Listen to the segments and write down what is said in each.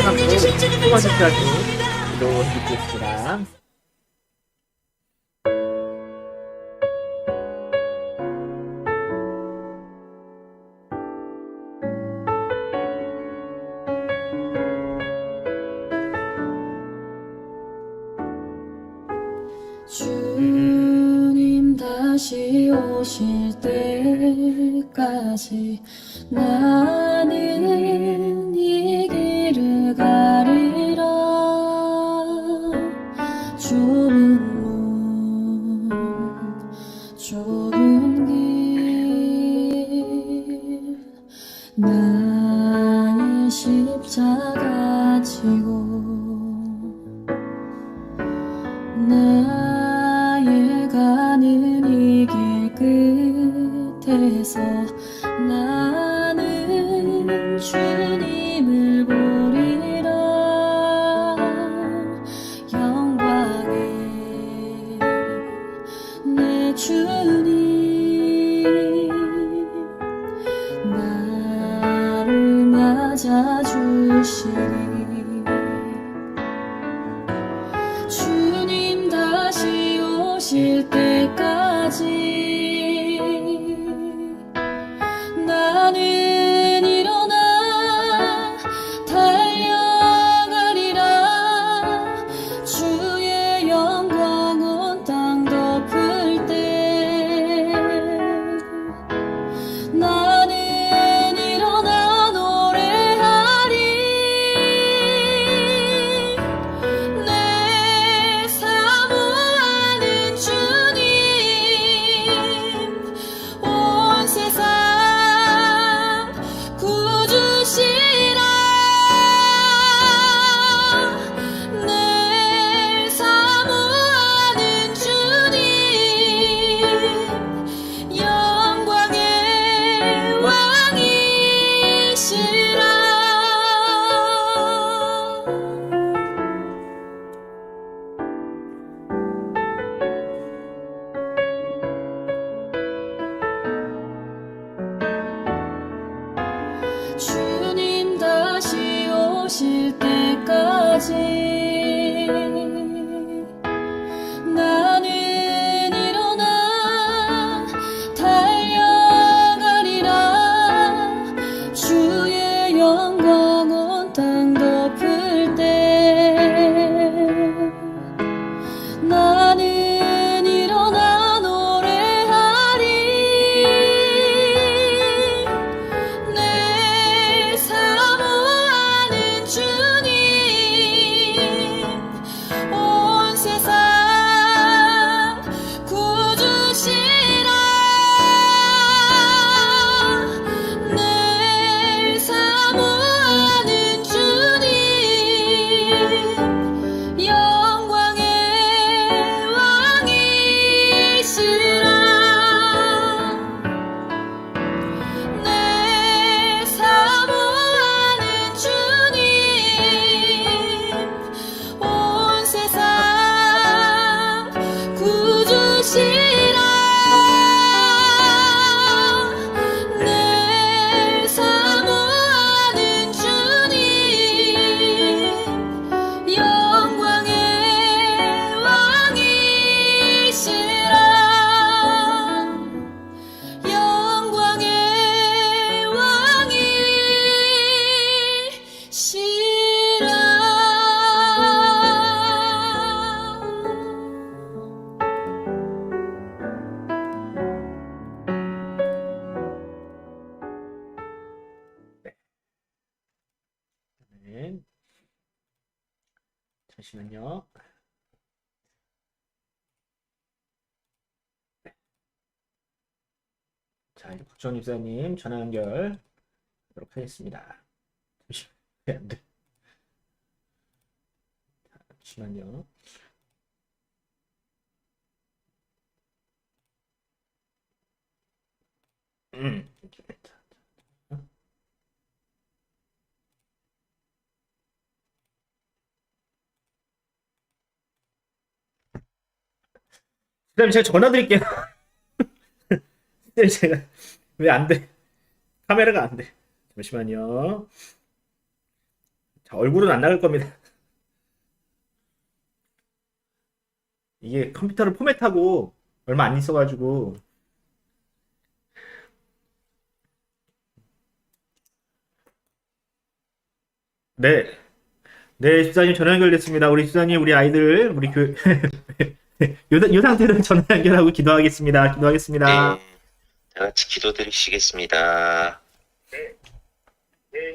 방송을 수고하셨다고 기도드리겠습니다. 주님 다시 오실 때까지 나는 이 길을 가리라. 좁은 문 좁은 길 나의 십자가 지고 나의 가는 이 길 끝에서 나는 주님을 보리라. 영광의 내 주님 나를 맞아주시리. 주님 다시 오실 때까지 나는 일어나 달려가리라. 주의 영광 온 땅 덮을 때 나는 일어나 노래하리. 내 사모하는 주님 나는 일어나 달려가리라. 주의 영광 온 땅 덮을 때 나는 일어나 노래하리. 내 사모하는 주님, 온 세상 구주시라. 내 사모하는 주님, 영광의 왕이시라. 내 사모하는 주님, 온 세상 구주시라. 내 사모하는 주님, 영광의 왕이시라. 영광의 네. 잠시만요. 자, 이제 국정 입사님 전화 연결하도록 하겠습니다. 잠시만요. 안 돼. 잠시만요. 그다음에 제가 전화 드릴게요. 제가 왜 안 돼? 카메라가 안 돼. 잠시만요. 자, 얼굴은 안 나갈 겁니다. 이게 컴퓨터를 포맷하고 얼마 안 있어가지고. 네. 네, 집사님 전화 연결됐습니다. 우리 집사님, 우리 아이들, 우리 요 상태로 전화 연결하고 기도하겠습니다. 기도하겠습니다. 네, 다 같이 기도드리시겠습니다. 네,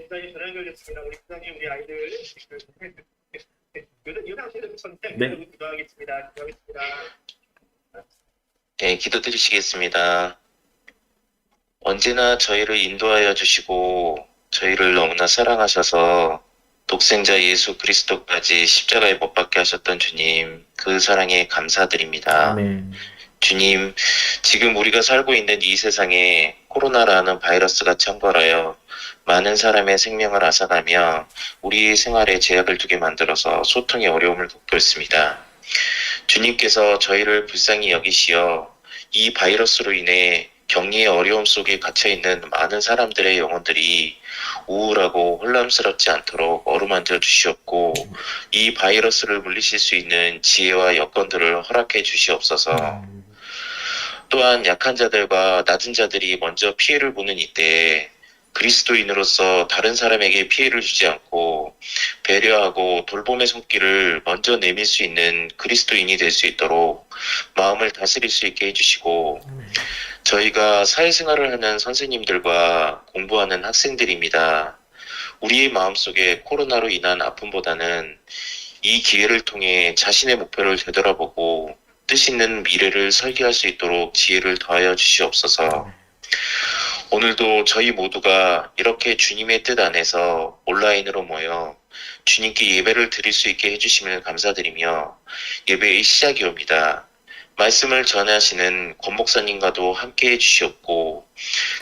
집사님 전화 연결됐습니다. 우리 집사님, 우리 아이들, 요 상태로 전화 연결하고 기도하겠습니다. 기도하겠습니다. 네, 기도드리시겠습니다. 언제나 저희를 인도하여 주시고 저희를 너무나 사랑하셔서 독생자 예수 그리스도까지 십자가에 못 박게 하셨던 주님, 그 사랑에 감사드립니다. 아멘. 주님, 지금 우리가 살고 있는 이 세상에 코로나라는 바이러스가 창궐하여 많은 사람의 생명을 앗아가며 우리의 생활에 제약을 두게 만들어서 소통의 어려움을 겪고 있습니다. 주님께서 저희를 불쌍히 여기시어 이 바이러스로 인해 격리의 어려움 속에 갇혀있는 많은 사람들의 영혼들이 우울하고 혼란스럽지 않도록 어루만져 주시옵고 이 바이러스를 물리칠 수 있는 지혜와 여건들을 허락해 주시옵소서. 또한 약한 자들과 낮은 자들이 먼저 피해를 보는 이때에 그리스도인으로서 다른 사람에게 피해를 주지 않고 배려하고 돌봄의 손길을 먼저 내밀 수 있는 그리스도인이 될 수 있도록 마음을 다스릴 수 있게 해주시고, 저희가 사회생활을 하는 선생님들과 공부하는 학생들입니다. 우리의 마음속에 코로나로 인한 아픔보다는 이 기회를 통해 자신의 목표를 되돌아보고 뜻 있는 미래를 설계할 수 있도록 지혜를 더하여 주시옵소서. 오늘도 저희 모두가 이렇게 주님의 뜻 안에서 온라인으로 모여 주님께 예배를 드릴 수 있게 해주심을 감사드리며 예배의 시작이옵니다. 말씀을 전하시는 권 목사님과도 함께 해주시옵고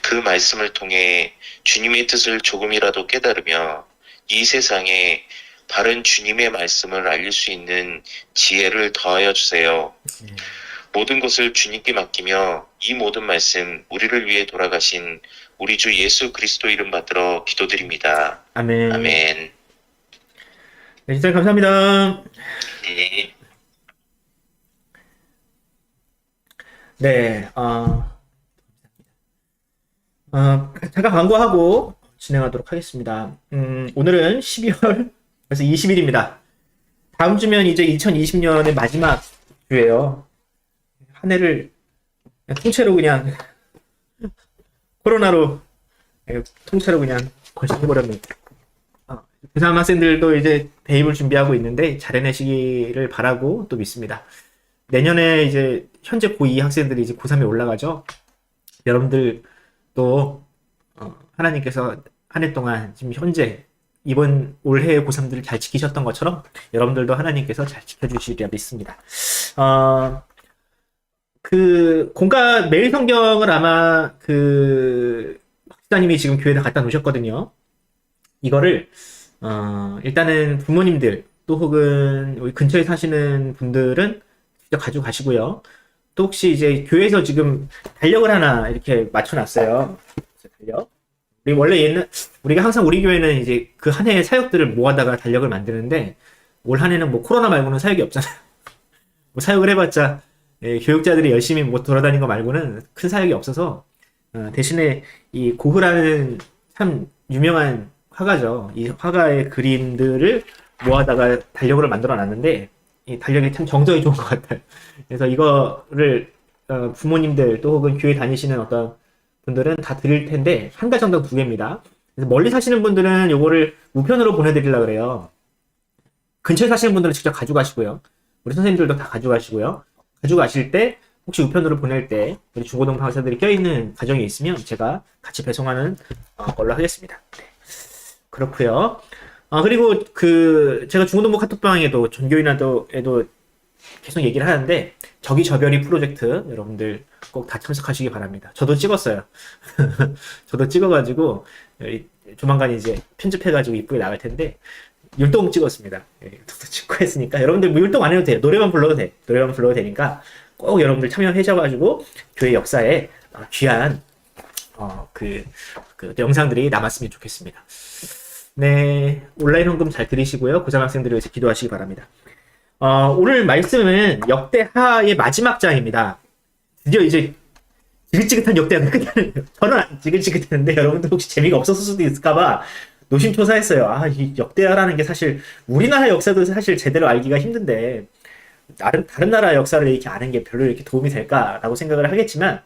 그 말씀을 통해 주님의 뜻을 조금이라도 깨달으며 이 세상에 바른 주님의 말씀을 알릴 수 있는 지혜를 더하여 주세요. 모든 것을 주님께 맡기며 이 모든 말씀 우리를 위해 돌아가신 우리 주 예수 그리스도 이름 받들어 기도드립니다. 아멘. 아멘. 네, 집사님 감사합니다. 네. 네, 잠깐 광고하고 진행하도록 하겠습니다. 오늘은 12월 그래서 20일입니다. 다음 주면 이제 2020년의 마지막 주예요. 한 해를 통째로 그냥 코로나로 통째로 그냥 걸쳐버렸네. 고3 학생들도 이제 대입을 준비하고 있는데 잘 해내시기를 바라고 또 믿습니다. 내년에 이제 현재 고2 학생들이 이제 고3에 올라가죠. 여러분들 또 하나님께서 한 해 동안 지금 현재 이번 올해 고3들을 잘 지키셨던 것처럼 여러분들도 하나님께서 잘 지켜주시리라 믿습니다. 그 공과 매일 성경을 아마 그 박사님이 지금 교회에 갖다 놓으셨거든요. 이거를 일단은 부모님들 또 혹은 우리 근처에 사시는 분들은 직접 가지고 가시고요. 또 혹시 이제 교회에서 지금 달력을 하나 이렇게 맞춰놨어요. 달력. 우리가 항상 우리 교회는 이제 그 한 해의 사역들을 모아다가 달력을 만드는데 올 한 해는 뭐 코로나 말고는 사역이 없잖아요. 뭐 사역을 해봤자 교육자들이 열심히 뭐 돌아다닌 거 말고는 큰 사역이 없어서 대신에 이 고흐라는 참 유명한 화가죠. 이 화가의 그림들을 모아다가 달력으로 만들어 놨는데 이 달력이 참 정성이 좋은 것 같아요. 그래서 이거를 부모님들 또 혹은 교회 다니시는 어떤 분들은 다 드릴 텐데 한 가지 정도 2개입니다. 그래서 멀리 사시는 분들은 요거를 우편으로 보내드리려고 그래요. 근처에 사시는 분들은 직접 가져가시고요. 우리 선생님들도 다 가져가시고요. 가져가실 때 혹시 우편으로 보낼 때 우리 중고등 방사들이 껴있는 가정이 있으면 제가 같이 배송하는 걸로 하겠습니다. 네. 그렇고요. 그리고 제가 중고등부 카톡방에도 전교인에도 계속 얘기를 하는데 저기저별이 프로젝트 여러분들 꼭 다 참석하시기 바랍니다. 저도 찍었어요. 저도 찍어가지고 조만간 이제 편집해가지고 이쁘게 나갈 텐데 율동 찍었습니다. 율동도 찍고 했으니까 여러분들 뭐 율동 안 해도 돼요. 노래만 불러도 돼. 노래만 불러도 되니까 꼭 여러분들 참여하셔가지고 교회 역사에 귀한 그 영상들이 남았으면 좋겠습니다. 네, 온라인 헌금 잘 들으시고요. 고3 학생들을 위해서 기도하시기 바랍니다. 오늘 말씀은 역대하의 마지막 장입니다. 드디어 이제 지긋지긋한 역대하가 끝나는, 저는 안 지긋지긋했는데 여러분들 혹시 재미가 없었을 수도 있을까봐 노심초사했어요. 이 역대하라는 게 사실 우리나라 역사도 사실 제대로 알기가 힘든데 다른 나라 역사를 이렇게 아는 게 별로 이렇게 도움이 될까라고 생각을 하겠지만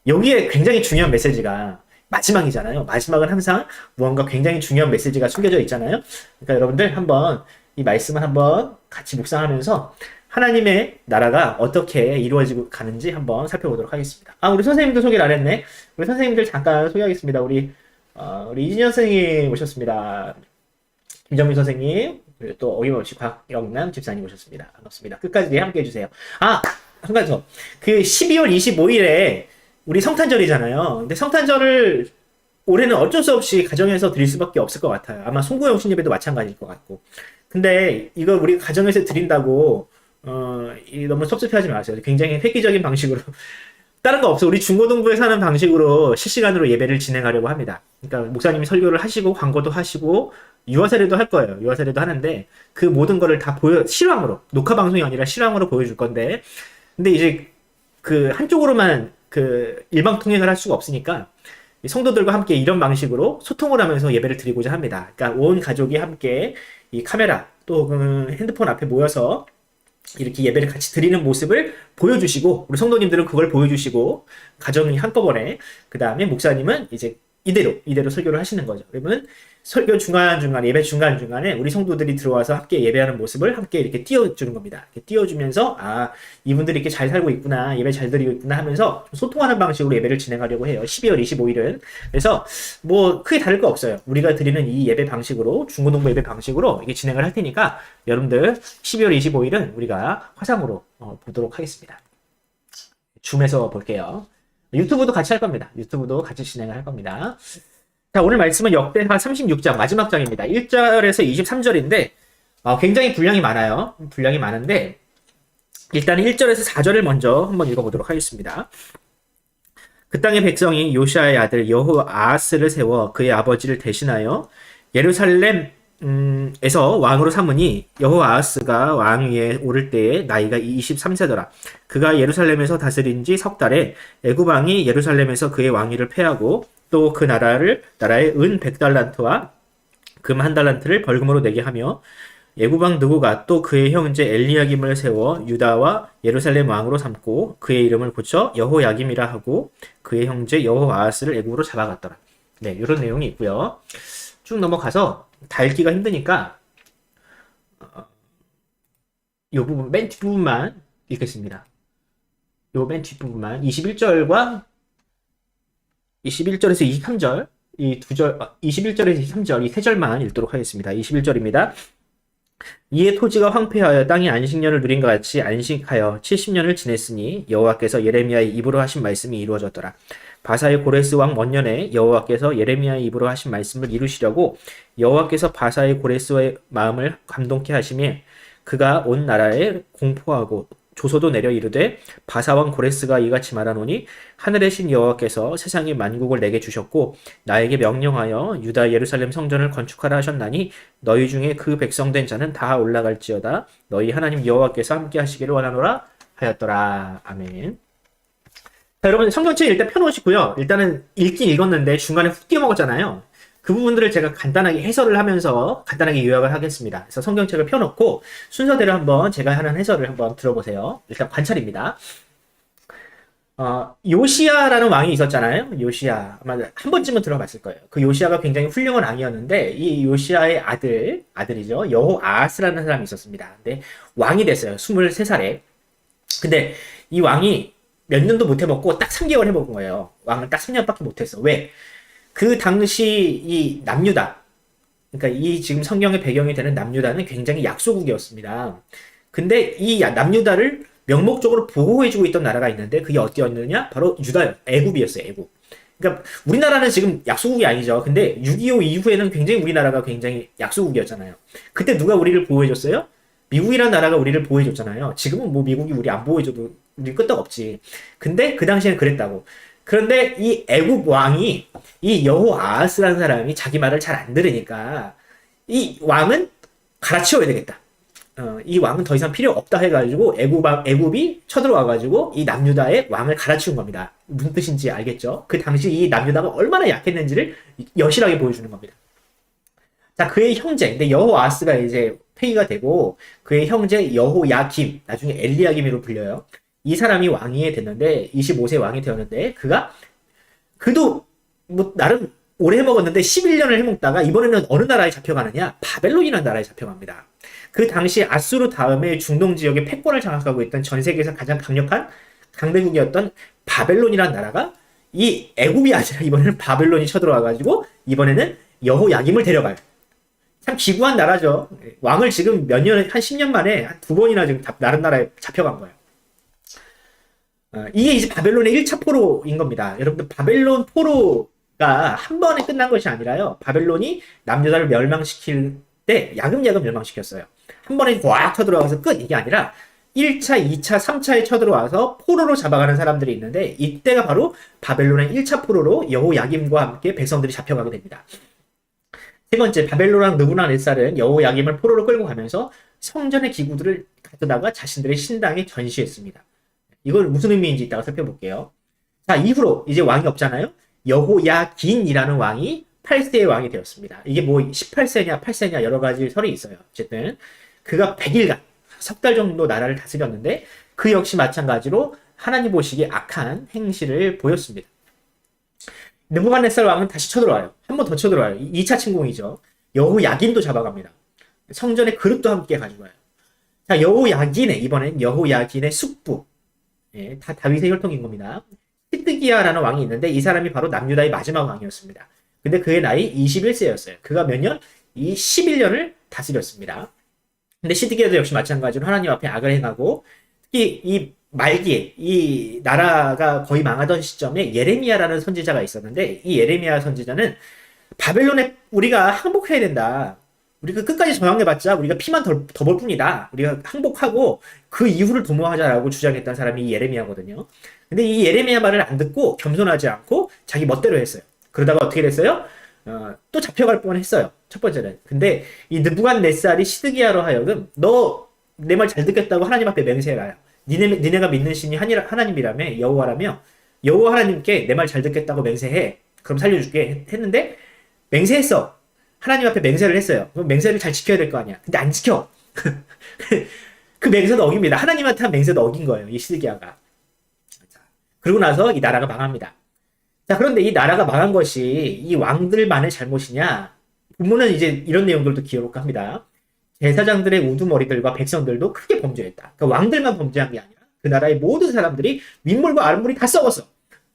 여기에 굉장히 중요한 메시지가 마지막이잖아요. 마지막은 항상 무언가 굉장히 중요한 메시지가 숨겨져 있잖아요. 그러니까 여러분들 한번 이 말씀을 한번 같이 묵상하면서 하나님의 나라가 어떻게 이루어지고 가는지 한번 살펴보도록 하겠습니다. 우리 선생님도 소개를 안 했네. 우리 선생님들 잠깐 소개하겠습니다. 우리 이진현 선생님 오셨습니다. 김정민 선생님, 그리고 또 어김없이 곽영남 집사님 오셨습니다. 반갑습니다. 끝까지 함께 해주세요. 한 가지 더. 12월 25일에 우리 성탄절이잖아요. 근데 성탄절을 올해는 어쩔 수 없이 가정에서 드릴 수밖에 없을 것 같아요. 아마 송구영신 예배도 마찬가지일 것 같고. 근데 이거 우리 가정에서 드린다고 너무 섭섭해하지 마세요. 굉장히 획기적인 방식으로 다른 거 없어. 우리 중고등부에 사는 방식으로 실시간으로 예배를 진행하려고 합니다. 그러니까 목사님이 설교를 하시고 광고도 하시고 유아세례도 할 거예요. 유아세례도 하는데 그 모든 거를 다 실황으로, 녹화 방송이 아니라 실황으로 보여줄 건데, 근데 이제 한쪽으로만 일방통행을 할 수가 없으니까 성도들과 함께 이런 방식으로 소통을 하면서 예배를 드리고자 합니다. 그러니까 온 가족이 함께 이 카메라 또 핸드폰 앞에 모여서 이렇게 예배를 같이 드리는 모습을 보여주시고, 우리 성도님들은 그걸 보여주시고, 가정이 한꺼번에, 그 다음에 목사님은 이제 이대로 설교를 하시는 거죠. 그러면 설교 중간중간, 예배 중간중간에 우리 성도들이 들어와서 함께 예배하는 모습을 함께 이렇게 띄워주는 겁니다. 이렇게 띄워주면서, 이분들이 이렇게 잘 살고 있구나, 예배 잘 드리고 있구나 하면서 소통하는 방식으로 예배를 진행하려고 해요. 12월 25일은. 그래서 뭐 크게 다를 거 없어요. 우리가 드리는 이 예배 방식으로, 중고등부 예배 방식으로 이게 진행을 할 테니까 여러분들 12월 25일은 우리가 화상으로 보도록 하겠습니다. 줌에서 볼게요. 유튜브도 같이 할 겁니다. 유튜브도 같이 진행을 할 겁니다. 자, 오늘 말씀은 역대하 36장 마지막 장입니다. 1절에서 23절인데 굉장히 분량이 많아요. 분량이 많은데 일단 1절에서 4절을 먼저 한번 읽어보도록 하겠습니다. 그 땅의 백성이 요시아의 아들 여호아하스를 세워 그의 아버지를 대신하여 예루살렘 에서 왕으로 삼으니 여호아하스가 왕 위에 오를 때에 나이가 23세더라. 그가 예루살렘에서 다스린 지 석 달에 애굽 왕이 예루살렘에서 그의 왕위를 패하고 또 그 나라에 은 100달란트와 금 1달란트를 벌금으로 내게 하며 애굽 왕 느고가 또 그의 형제 엘리야김을 세워 유다와 예루살렘 왕으로 삼고 그의 이름을 고쳐 여호야김이라 하고 그의 형제 여호아하스를 애굽으로 잡아갔더라. 네, 이런 내용이 있고요. 쭉 넘어가서 다 읽기가 힘드니까 이 부분 맨 뒷부분만 읽겠습니다. 요 맨 뒷부분만 21절과 21절에서 23절 이 두 절 21절에서 23절 이 세 절만 읽도록 하겠습니다. 21절입니다. 이에 토지가 황폐하여 땅이 안식년을 누린 것 같이 안식하여 70년을 지냈으니 여호와께서 예레미야의 입으로 하신 말씀이 이루어졌더라. 바사의 고레스 왕 원년에 여호와께서 예레미야의 입으로 하신 말씀을 이루시려고 여호와께서 바사의 고레스의 마음을 감동케 하심에 그가 온 나라에 공포하고 조소도 내려 이르되 바사 왕 고레스가 이같이 말하노니 하늘의 신 여호와께서 세상의 만국을 내게 주셨고 나에게 명령하여 유다 예루살렘 성전을 건축하라 하셨나니 너희 중에 그 백성된 자는 다 올라갈지어다 너희 하나님 여호와께서 함께 하시기를 원하노라 하였더라. 아멘. 자, 여러분 성경책 일단 펴놓으시고요. 일단은 읽긴 읽었는데 중간에 훅 뛰어먹었잖아요. 그 부분들을 제가 간단하게 해설을 하면서 간단하게 요약을 하겠습니다. 그래서 성경책을 펴놓고 순서대로 한번 제가 하는 해설을 한번 들어보세요. 일단 관찰입니다. 요시야라는 왕이 있었잖아요. 요시야. 아마 한 번쯤은 들어봤을 거예요. 그 요시야가 굉장히 훌륭한 왕이었는데 이 요시야의 아들이죠. 여호아하스라는 사람이 있었습니다. 근데 왕이 됐어요. 23살에. 근데 이 왕이 몇 년도 못 해먹고 딱 3개월 해먹은 거예요. 왕은 딱 3년밖에 못했어. 왜? 그 당시 이 남유다, 그러니까 이 지금 성경의 배경이 되는 남유다는 굉장히 약소국이었습니다. 근데 이 남유다를 명목적으로 보호해주고 있던 나라가 있는데 그게 어디였느냐? 바로 유다요. 애굽이었어요. 애굽. 그러니까 우리나라는 지금 약소국이 아니죠. 근데 6.25 이후에는 굉장히 우리나라가 굉장히 약소국이었잖아요. 그때 누가 우리를 보호해줬어요? 미국이라는 나라가 우리를 보호해줬잖아요. 지금은 뭐 미국이 우리 안 보호해줘도 우리 끄떡없지. 근데 그 당시에는 그랬다고. 그런데 이 애굽 왕이 이 여호아하스라는 사람이 자기 말을 잘 안 들으니까 이 왕은 갈아치워야 되겠다. 이 왕은 더 이상 필요 없다 해가지고 애굽이 쳐들어와가지고 이 남유다의 왕을 갈아치운 겁니다. 무슨 뜻인지 알겠죠? 그 당시 이 남유다가 얼마나 약했는지를 여실하게 보여주는 겁니다. 자, 그의 형제, 근데 여호아하스가 이제 폐위가 되고 그의 형제 여호야김, 나중에 엘리야김으로 불려요. 이 사람이 왕이 됐는데 25세 왕이 되었는데 그도 뭐 나름 오래 해먹었는데 11년을 해먹다가 이번에는 어느 나라에 잡혀가느냐? 바벨론이라는 나라에 잡혀갑니다. 그 당시 아수르 다음에 중동 지역의 패권을 장악하고 있던 전 세계에서 가장 강력한 강대국이었던 바벨론이라는 나라가 이 애굽이 아니라 이번에는 바벨론이 쳐들어와가지고 이번에는 여호야김을 데려가요. 참 기구한 나라죠. 왕을 지금 한 10년 만에 한 2번이나 지금 다른 나라에 잡혀간 거예요. 이게 이제 바벨론의 1차 포로인 겁니다. 여러분들 바벨론 포로가 한 번에 끝난 것이 아니라요. 바벨론이 남유다를 멸망시킬 때 야금야금 멸망시켰어요. 한 번에 꽉 쳐들어와서 끝 이게 아니라 1차, 2차, 3차에 쳐들어와서 포로로 잡아가는 사람들이 있는데 이때가 바로 바벨론의 1차 포로로 여호야김과 함께 백성들이 잡혀가게 됩니다. 세 번째, 바벨론왕 느부갓네살은 여호야김을 포로로 끌고 가면서 성전의 기구들을 가져다가 자신들의 신당에 전시했습니다. 이걸 무슨 의미인지 이따가 살펴볼게요. 자, 이후로 이제 왕이 없잖아요. 여호야긴이라는 왕이 8세의 왕이 되었습니다. 이게 뭐 18세냐 8세냐 여러 가지 설이 있어요. 어쨌든 그가 100일간 석 달 정도 나라를 다스렸는데 그 역시 마찬가지로 하나님 보시기에 악한 행실을 보였습니다. 느부갓네살 왕은 다시 쳐들어와요. 한 번 더 쳐들어와요. 2차 침공이죠. 여호야긴도 잡아갑니다. 성전의 그릇도 함께 가져가요. 자, 이번엔 여호야긴의 숙부, 예, 다 다윗의 혈통인 겁니다. 시드기야라는 왕이 있는데 이 사람이 바로 남유다의 마지막 왕이었습니다. 근데 그의 나이 21세였어요. 그가 몇 년? 11년을 다스렸습니다. 근데 시드기야도 역시 마찬가지로 하나님 앞에 악을 행하고 특히 이 말기에 이 나라가 거의 망하던 시점에 예레미야라는 선지자가 있었는데 이 예레미야 선지자는 바벨론에 우리가 항복해야 된다. 우리가 끝까지 저항해봤자 우리가 피만 더 볼 뿐이다. 우리가 항복하고 그 이후를 도모하자라고 주장했던 사람이 이 예레미야거든요. 근데 이 예레미야 말을 안 듣고 겸손하지 않고 자기 멋대로 했어요. 그러다가 어떻게 됐어요? 또 잡혀갈 뻔했어요. 첫 번째는. 근데 이 느부갓네살이 시드기야로 하여금 너 내 말 잘 듣겠다고 하나님 앞에 맹세해라. 니네가 믿는 신이 하나님이라며 여호와라며 여호와 하나님께 내 말 잘 듣겠다고 맹세해. 그럼 살려줄게 했는데 맹세했어. 하나님 앞에 맹세를 했어요. 그럼 맹세를 잘 지켜야 될 거 아니야. 근데 안 지켜. 그 맹세도 어깁니다. 하나님한테 한 맹세도 어긴 거예요. 이 시드기야가. 그러고 나서 이 나라가 망합니다. 자, 그런데 이 나라가 망한 것이 이 왕들만의 잘못이냐? 본문은 이제 이런 내용들도 기록합니다. 제사장들의 우두머리들과 백성들도 크게 범죄했다. 그러니까 왕들만 범죄한 게 아니라 그 나라의 모든 사람들이 윗물과 아랫물이 다 썩었어.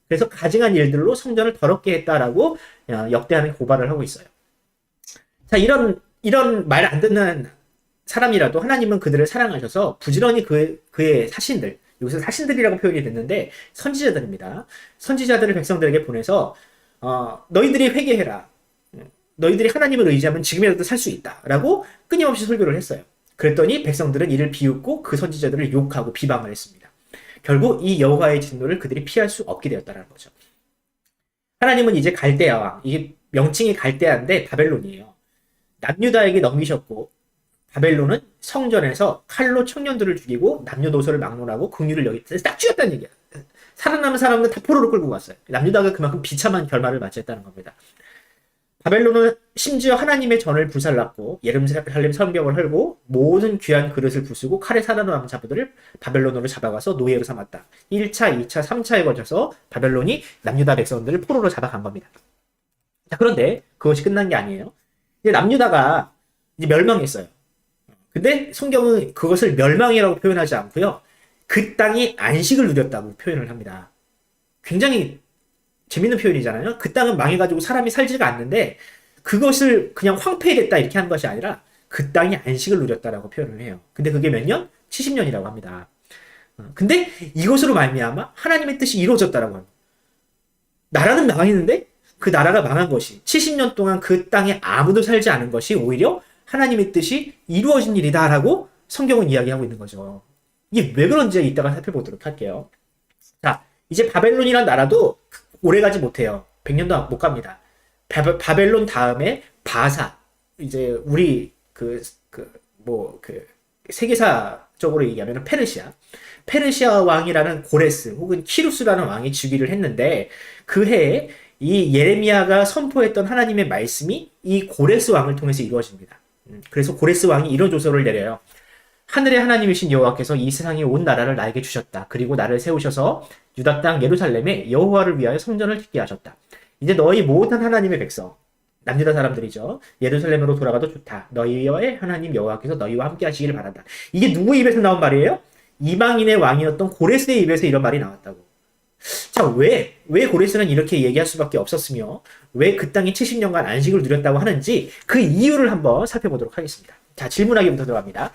그래서 가증한 일들로 성전을 더럽게 했다라고 역대하는 고발을 하고 있어요. 자, 이런 말 안 듣는 사람이라도 하나님은 그들을 사랑하셔서 부지런히 그의 사신들, 여기서 사신들이라고 표현이 됐는데 선지자들입니다. 선지자들을 백성들에게 보내서 너희들이 회개해라. 너희들이 하나님을 의지하면 지금이라도 살 수 있다. 라고 끊임없이 설교를 했어요. 그랬더니 백성들은 이를 비웃고 그 선지자들을 욕하고 비방을 했습니다. 결국 이 여호와의 진노를 그들이 피할 수 없게 되었다는 거죠. 하나님은 이제 갈대아 왕, 이게 명칭이 갈대아인데 바벨론이에요. 남유다에게 넘기셨고 바벨론은 성전에서 칼로 청년들을 죽이고 남녀노소를 막론하고 긍휼을 여기 딱 죽였다는 얘기야. 살아남은 사람은 다 포로로 끌고 갔어요. 남유다가 그만큼 비참한 결말을 맞이했다는 겁니다. 바벨론은 심지어 하나님의 전을 불살랐고 예루살렘 성벽을 헐고 모든 귀한 그릇을 부수고 칼에 살아남은 자부들을 바벨론으로 잡아가서 노예로 삼았다. 1차, 2차, 3차에 걸쳐서 바벨론이 남유다 백성들을 포로로 잡아간 겁니다. 자, 그런데 그것이 끝난 게 아니에요. 이제 남유다가 이제 멸망했어요. 근데 성경은 그것을 멸망이라고 표현하지 않고요. 그 땅이 안식을 누렸다고 표현을 합니다. 굉장히 재밌는 표현이잖아요. 그 땅은 망해가지고 사람이 살지가 않는데 그것을 그냥 황폐했다 이렇게 하는 것이 아니라 그 땅이 안식을 누렸다라고 표현을 해요. 근데 그게 몇 년? 70년이라고 합니다. 근데 이것으로 말미암아 하나님의 뜻이 이루어졌다라고 합니다. 나라는 망했는데 그 나라가 망한 것이 70년 동안 그 땅에 아무도 살지 않은 것이 오히려 하나님의 뜻이 이루어진 일이다라고 성경은 이야기하고 있는 거죠. 이게 왜 그런지 이따가 살펴보도록 할게요. 자, 이제 바벨론이라는 나라도 오래가지 못해요. 100년도 못 갑니다. 바벨론 다음에 바사, 이제 우리 세계사적으로 얘기하면 페르시아 왕이라는 고레스 혹은 키루스라는 왕이 즉위를 했는데 그 해에 이 예레미야가 선포했던 하나님의 말씀이 이 고레스 왕을 통해서 이루어집니다. 그래서 고레스 왕이 이런 조서를 내려요. 하늘의 하나님이신 여호와께서 이 세상에 온 나라를 나에게 주셨다. 그리고 나를 세우셔서 유다 땅 예루살렘에 여호와를 위하여 성전을 짓게 하셨다. 이제 너희 모든 하나님의 백성, 남유다 사람들이죠. 예루살렘으로 돌아가도 좋다. 너희의 하나님 여호와께서 너희와 함께 하시기를 바란다. 이게 누구 입에서 나온 말이에요? 이방인의 왕이었던 고레스의 입에서 이런 말이 나왔다고. 자, 왜 고레스는 이렇게 얘기할 수밖에 없었으며 왜 그 땅이 70년간 안식을 누렸다고 하는지 그 이유를 한번 살펴보도록 하겠습니다. 자, 질문하기부터 들어갑니다.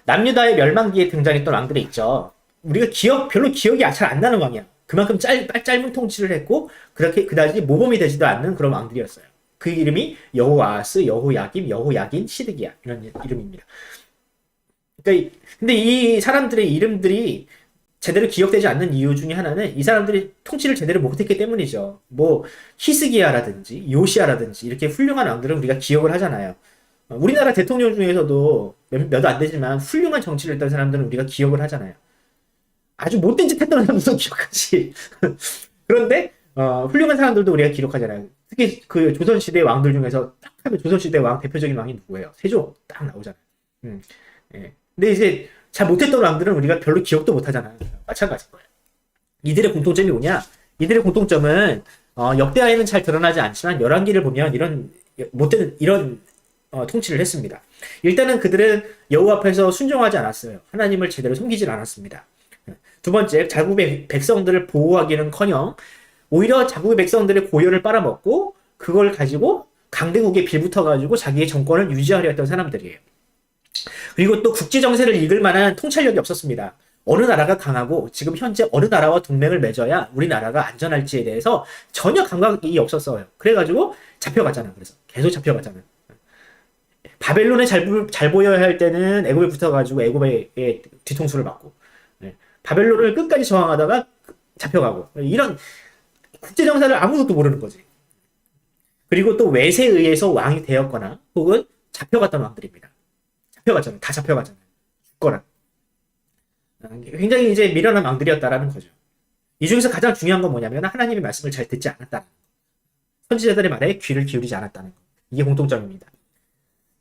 남유다의 멸망기에 등장했던 왕들이 있죠. 우리가 별로 기억이 잘 안 나는 왕이야. 그만큼 짧은 통치를 했고 그렇게 그다지 모범이 되지도 않는 그런 왕들이었어요. 그 이름이 여호아스, 여호야김, 여호야긴, 시드기야 이런 이름입니다. 그러니까 근데 이 사람들의 이름들이 제대로 기억되지 않는 이유 중에 하나는 이 사람들이 통치를 제대로 못했기 때문이죠. 뭐 히스기야라든지 요시야라든지 이렇게 훌륭한 왕들은 우리가 기억을 하잖아요. 우리나라 대통령 중에서도 몇 안 되지만 훌륭한 정치를 했던 사람들은 우리가 기억을 하잖아요. 아주 못된 짓 했던 사람들도 기억하지. 그런데 훌륭한 사람들도 우리가 기록하잖아요. 특히 그 조선시대 왕들 중에서 딱 하면 조선시대 왕 대표적인 왕이 누구예요? 세종 딱 나오잖아요. 예. 근데 이제 잘 못했던 왕들은 우리가 별로 기억도 못하잖아요. 마찬가지인 거예요. 이들의 공통점이 뭐냐? 이들의 공통점은 역대하에는 잘 드러나지 않지만 열왕기를 보면 이런 통치를 했습니다. 일단은 그들은 여호와 앞에서 순종하지 않았어요. 하나님을 제대로 섬기질 않았습니다. 두 번째, 자국의 백성들을 보호하기는커녕 오히려 자국의 백성들의 고열을 빨아먹고 그걸 가지고 강대국에 빌붙어가지고 자기의 정권을 유지하려 했던 사람들이에요. 그리고 또 국제 정세를 이끌 만한 통찰력이 없었습니다. 어느 나라가 강하고 지금 현재 어느 나라와 동맹을 맺어야 우리나라가 안전할지에 대해서 전혀 감각이 없었어요. 그래가지고 잡혀갔잖아. 그래서 계속 잡혀갔잖아. 바벨론에 잘 보여야 할 때는 애굽에 붙어가지고 애굽의 뒤통수를 맞고, 바벨론을 끝까지 저항하다가 잡혀가고, 이런 국제정사를 아무것도 모르는 거지. 그리고 또 외세에 의해서 왕이 되었거나 혹은 잡혀갔던 왕들입니다. 잡혀갔잖아요. 다 잡혀갔잖아요. 죽거나. 굉장히 이제 미련한 왕들이었다라는 거죠. 이 중에서 가장 중요한 건 뭐냐면 하나님의 말씀을 잘 듣지 않았다는 거. 선지자들의 말에 귀를 기울이지 않았다는 거. 이게 공통점입니다.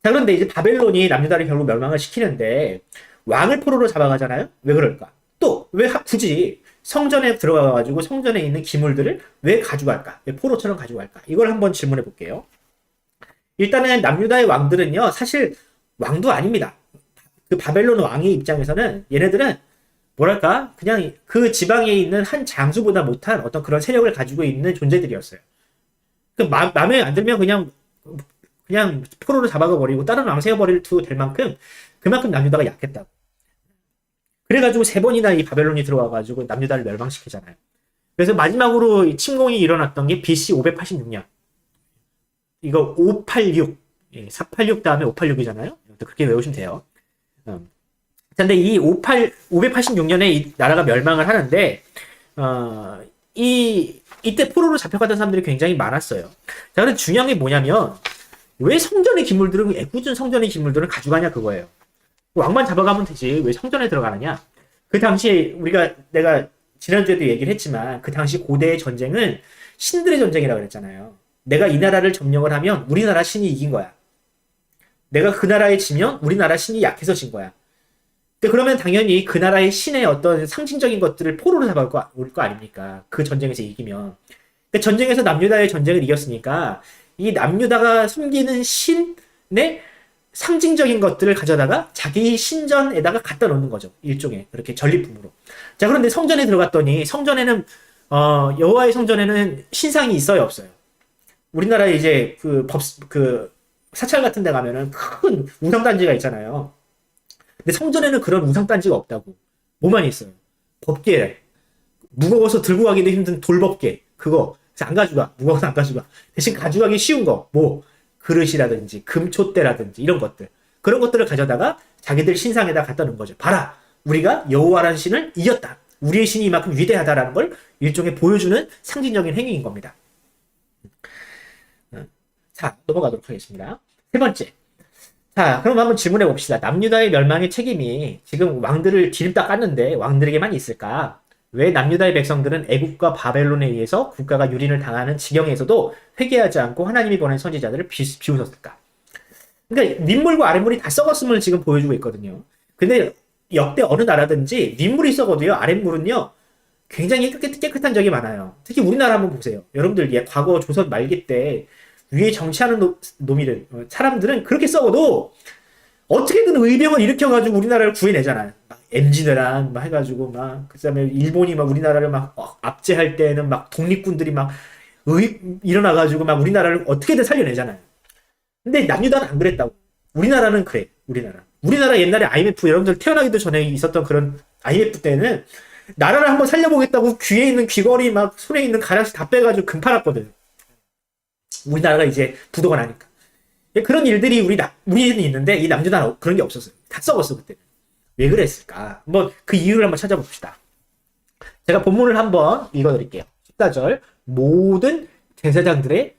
자, 그런데 이제 바벨론이 남유다를 결국 멸망을 시키는데 왕을 포로로 잡아가잖아요? 왜 그럴까? 또 왜 굳이 성전에 들어가가지고 성전에 있는 기물들을 왜 가져갈까? 왜 포로처럼 가져갈까? 이걸 한번 질문해 볼게요. 일단은 남유다의 왕들은요, 사실 왕도 아닙니다. 그 바벨론 왕의 입장에서는 얘네들은 뭐랄까, 그냥 그 지방에 있는 한 장수보다 못한 어떤 그런 세력을 가지고 있는 존재들이었어요. 그 마음에 안 들면 그냥 포로로 잡아가 버리고 다른 왕 세워버려도 될 만큼 그만큼 남유다가 약했다고. 그래가지고 3번이나 이 바벨론이 들어와가지고 남유다를 멸망시키잖아요. 그래서 마지막으로 이 침공이 일어났던 게 BC 586년. 이거 586, 486 다음에 586이잖아요. 그렇게 외우시면 돼요. 근데 이 586년에 이 나라가 멸망을 하는데, 이때 포로로 잡혀가던 사람들이 굉장히 많았어요. 자, 그런데 중요한 게 뭐냐면, 왜 성전의 기물들은, 애꿎은 성전의 기물들은 가져가냐, 그거예요. 왕만 잡아가면 되지, 왜 성전에 들어가느냐? 그 당시에 내가 지난주에도 얘기를 했지만, 그 당시 고대의 전쟁은 신들의 전쟁이라고 그랬잖아요. 내가 이 나라를 점령을 하면 우리나라 신이 이긴 거야. 내가 그 나라에 지면 우리나라 신이 약해서 진 거야. 근데 그러면 당연히 그 나라의 신의 어떤 상징적인 것들을 포로로 잡아올 거 아닙니까? 그 전쟁에서 이기면. 근데 전쟁에서 남유다의 전쟁을 이겼으니까 이 남유다가 숨기는 신의 상징적인 것들을 가져다가 자기 신전에다가 갖다 놓는 거죠. 일종의 그렇게 전리품으로. 자, 그런데 성전에 들어갔더니 성전에는 여호와의 성전에는 신상이 있어요, 없어요? 우리나라에 이제 그 사찰 같은 데 가면은 큰 우상단지가 있잖아요. 근데 성전에는 그런 우상단지가 없다고. 뭐만 있어요? 법궤. 무거워서 들고 가기도 힘든 돌법궤. 그거. 그래서 안 가져가. 무거워서 안 가져가. 대신 가져가기 쉬운 거. 뭐? 그릇이라든지 금촛대라든지 이런 것들. 그런 것들을 가져다가 자기들 신상에다 갖다 놓은 거죠. 봐라. 우리가 여호와라는 신을 이겼다. 우리의 신이 이만큼 위대하다라는 걸 일종의 보여주는 상징적인 행위인 겁니다. 자, 넘어가도록 하겠습니다. 3번째. 자, 그럼 한번 질문해 봅시다. 남유다의 멸망의 책임이 지금 왕들을 기름다 깠는데 왕들에게만 있을까? 왜 남유다의 백성들은 애국과 바벨론에 의해서 국가가 유린을 당하는 지경에서도 회개하지 않고 하나님이 보낸 선지자들을 비웃었을까? 그러니까 윗물과 아랫물이 다 썩었음을 지금 보여주고 있거든요. 근데 역대 어느 나라든지 윗물이 썩어도요, 아랫물은요 굉장히 깨끗한 적이 많아요. 특히 우리나라 한번 보세요. 여러분들 과거 조선 말기 때 위에 정치하는 놈이들, 사람들은 그렇게 썩어도 어떻게든 의병을 일으켜가지고 우리나라를 구해내잖아요. 막 MZ들랑 막 해가지고 그 다음에 일본이 막 우리나라를 막 압제할 때는 막 독립군들이 막 일어나가지고 막 우리나라를 어떻게든 살려내잖아요. 근데 남유다는 안 그랬다고. 우리나라는 그래. 우리나라 옛날에 IMF, 여러분들 태어나기도 전에 있었던 그런 IMF 때는 나라를 한번 살려보겠다고 귀에 있는 귀걸이 막 손에 있는 가락씩 다 빼가지고 금 팔았거든. 우리나라가 이제 부도가 나니까. 그런 일들이 우리는 있는데 이 남유다는 그런 게 없었어요. 다 썩었어, 그때는. 왜 그랬을까? 한번 그 이유를 한번 찾아봅시다. 제가 본문을 한번 읽어드릴게요. 14절. 모든 제사장들의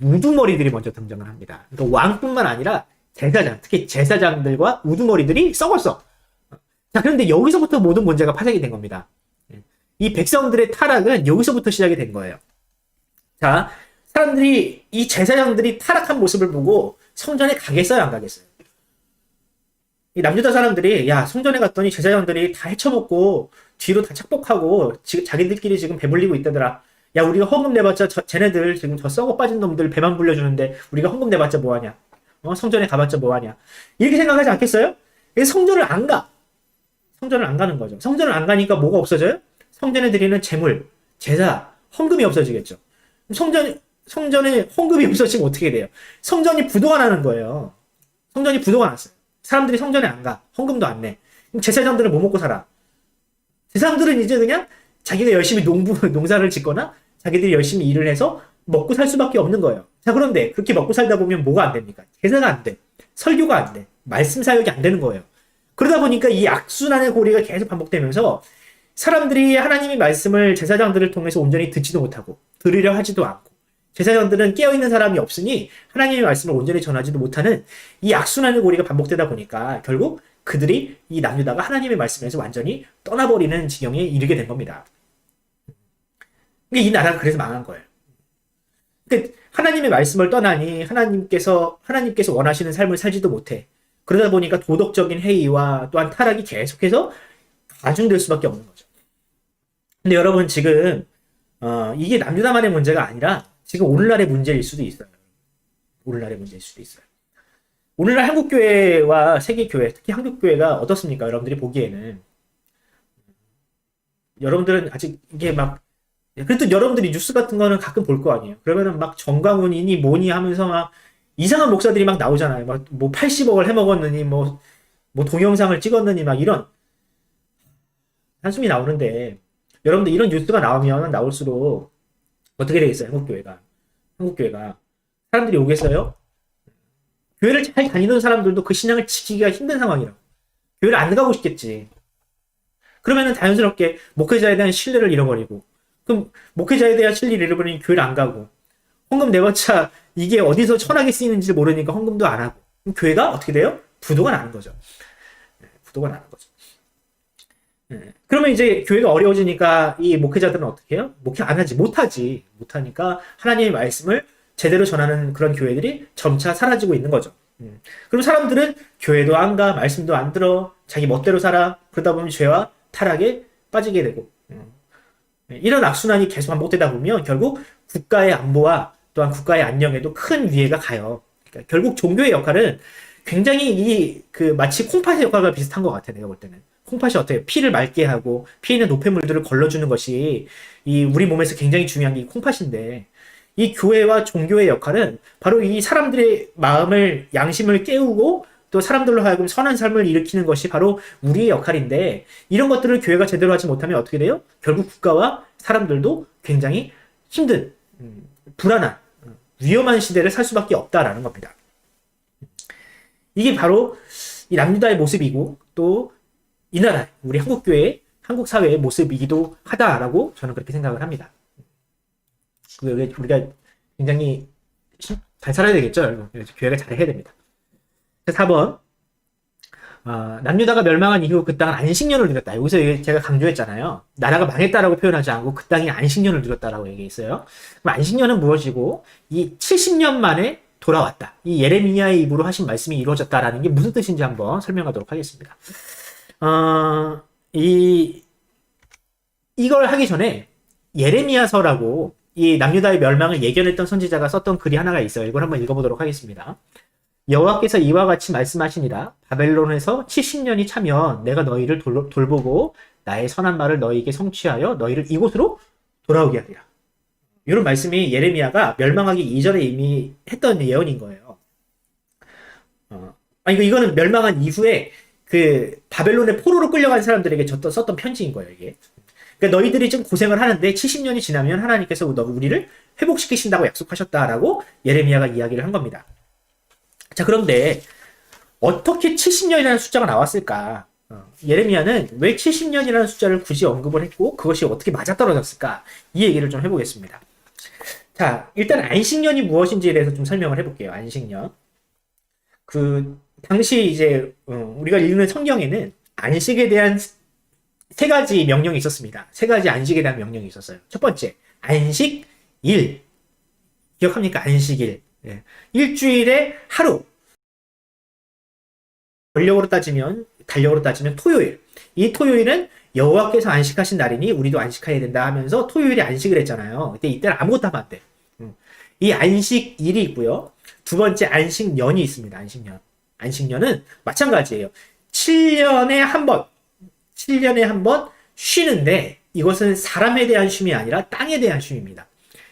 우두머리들이 먼저 등장을 합니다. 그러니까 왕뿐만 아니라 제사장, 특히 제사장들과 우두머리들이 썩었어. 자, 그런데 여기서부터 모든 문제가 파생이 된 겁니다. 이 백성들의 타락은 여기서부터 시작이 된 거예요. 자, 사람들이, 이 제사장들이 타락한 모습을 보고 성전에 가겠어요, 안 가겠어요? 이 남유다 사람들이, 야, 성전에 갔더니 제사장들이 다 헤쳐먹고 뒤로 다 착복하고 자기들끼리 지금 배불리고 있다더라. 야, 우리가 헌금 내봤자 쟤네들 지금 저 썩어 빠진 놈들 배만 불려주는데 우리가 헌금 내봤자 뭐하냐? 성전에 가봤자 뭐하냐? 이렇게 생각하지 않겠어요? 성전을 안 가. 성전을 안 가는 거죠. 성전을 안 가니까 뭐가 없어져요? 성전에 드리는 제물, 제사, 헌금이 없어지겠죠. 성전에 헌금이 없어지면 어떻게 돼요? 성전이 부도가 나는 거예요. 성전이 부도가 났어요. 사람들이 성전에 안 가. 헌금도 안 내. 그럼 제사장들은 뭐 먹고 살아? 제사장들은 이제 그냥 자기가 열심히 농사를 짓거나 자기들이 열심히 일을 해서 먹고 살 수밖에 없는 거예요. 자, 그런데 그렇게 먹고 살다 보면 뭐가 안 됩니까? 제사가 안 돼. 설교가 안 돼. 말씀 사역이 안 되는 거예요. 그러다 보니까 이 악순환의 고리가 계속 반복되면서 사람들이 하나님의 말씀을 제사장들을 통해서 온전히 듣지도 못하고 들으려 하지도 않고 제사장들은 깨어있는 사람이 없으니 하나님의 말씀을 온전히 전하지도 못하는 이 악순환의 고리가 반복되다 보니까 결국 그들이 이 남유다가 하나님의 말씀에서 완전히 떠나버리는 지경에 이르게 된 겁니다. 이 나라가 그래서 망한 거예요. 그러니까 하나님의 말씀을 떠나니 하나님께서 원하시는 삶을 살지도 못해. 그러다 보니까 도덕적인 해이와 또한 타락이 계속해서 가중될 수밖에 없는 거죠. 근데 여러분 지금 이게 남유다만의 문제가 아니라 지금 오늘날의 문제일 수도 있어요. 오늘날의 문제일 수도 있어요. 오늘날 한국교회와 세계교회, 특히 한국교회가 어떻습니까? 여러분들이 보기에는. 여러분들은 아직 이게 막, 그래도 여러분들이 뉴스 같은 거는 가끔 볼 거 아니에요. 그러면은 막 정광훈이니 뭐니 하면서 막 이상한 목사들이 막 나오잖아요. 막 뭐 80억을 해먹었느니 뭐 동영상을 찍었느니 막 이런 한숨이 나오는데 여러분들 이런 뉴스가 나오면 나올수록 어떻게 되겠어요? 한국교회가 사람들이 오겠어요? 교회를 잘 다니던 사람들도 그 신앙을 지키기가 힘든 상황이라고. 교회를 안 가고 싶겠지. 그러면은 자연스럽게 목회자에 대한 신뢰를 잃어버리고, 그럼 목회자에 대한 신뢰를 잃어버리니 교회를 안 가고, 헌금 내봤자 이게 어디서 천하게 쓰이는지 모르니까 헌금도 안 하고, 그럼 교회가 어떻게 돼요? 부도가 나는 거죠. 부도가 나는 거죠. 그러면 이제 교회가 어려워지니까 이 목회자들은 어떻게 해요? 목회 안 하지, 못하니까 하나님의 말씀을 제대로 전하는 그런 교회들이 점차 사라지고 있는 거죠. 그럼 사람들은 교회도 안 가, 말씀도 안 들어, 자기 멋대로 살아. 그러다 보면 죄와 타락에 빠지게 되고, 이런 악순환이 계속 반복되다 보면 결국 국가의 안보와 또한 국가의 안녕에도 큰 위해가 가요. 그러니까 결국 종교의 역할은 굉장히 마치 콩팥의 역할과 비슷한 것 같아, 내가 볼 때는. 콩팥이 어때요? 피를 맑게 하고 피에 있는 노폐물들을 걸러주는 것이 이 우리 몸에서 굉장히 중요한 게 이 콩팥인데, 이 교회와 종교의 역할은 바로 이 사람들의 마음을, 양심을 깨우고 또 사람들로 하여금 선한 삶을 일으키는 것이 바로 우리의 역할인데, 이런 것들을 교회가 제대로 하지 못하면 어떻게 돼요? 결국 국가와 사람들도 굉장히 힘든, 불안한, 위험한 시대를 살 수밖에 없다라는 겁니다. 이게 바로 이 남유다의 모습이고 또 이 나라, 우리 한국교회, 한국 사회의 모습이기도 하다라고 저는 그렇게 생각을 합니다. 우리가 굉장히 잘 살아야 되겠죠. 교회가 잘해야 됩니다. 4번. 남유다가 멸망한 이후 그 땅은 안식년을 누렸다. 여기서 제가 강조했잖아요. 나라가 망했다라고 표현하지 않고 그 땅이 안식년을 누렸다라고 얘기했어요. 그럼 안식년은 무엇이고 이 70년 만에 돌아왔다. 이 예레미야의 입으로 하신 말씀이 이루어졌다라는 게 무슨 뜻인지 한번 설명하도록 하겠습니다. 이걸 하기 전에 예레미야서라고 이 남유다의 멸망을 예견했던 선지자가 썼던 글이 하나가 있어요. 이걸 한번 읽어보도록 하겠습니다. 여호와께서 이와 같이 말씀하시니라. 바벨론에서 70년이 차면 내가 너희를 돌보고 나의 선한 말을 너희에게 성취하여 너희를 이곳으로 돌아오게 하리라. 이런 말씀이 예레미야가 멸망하기 이전에 이미 했던 예언인 거예요. 이거는 멸망한 이후에 바벨론의 포로로 끌려간 사람들에게 썼던 편지인 거예요, 이게. 그러니까 너희들이 좀 고생을 하는데 70년이 지나면 하나님께서 우리를 회복시키신다고 약속하셨다라고 예레미야가 이야기를 한 겁니다. 자, 그런데 어떻게 70년이라는 숫자가 나왔을까? 예레미야는 왜 70년이라는 숫자를 굳이 언급을 했고 그것이 어떻게 맞아떨어졌을까? 이 얘기를 좀 해보겠습니다. 자, 일단 안식년이 무엇인지에 대해서 좀 설명을 해볼게요. 안식년. 당시 이제 우리가 읽는 성경에는 안식에 대한 3가지 명령이 있었습니다. 3가지 안식에 대한 명령이 있었어요. 첫 번째, 안식일. 기억합니까? 안식일. 일주일에 하루. 달력으로 따지면 토요일. 이 토요일은 여호와께서 안식하신 날이니 우리도 안식해야 된다 하면서 토요일에 안식을 했잖아요. 이때는 아무것도 하면 안 돼. 이 안식일이 있고요. 두 번째, 안식년이 있습니다. 안식년은 마찬가지예요. 7년에 한 번 쉬는데 이것은 사람에 대한 쉼이 아니라 땅에 대한 쉼입니다.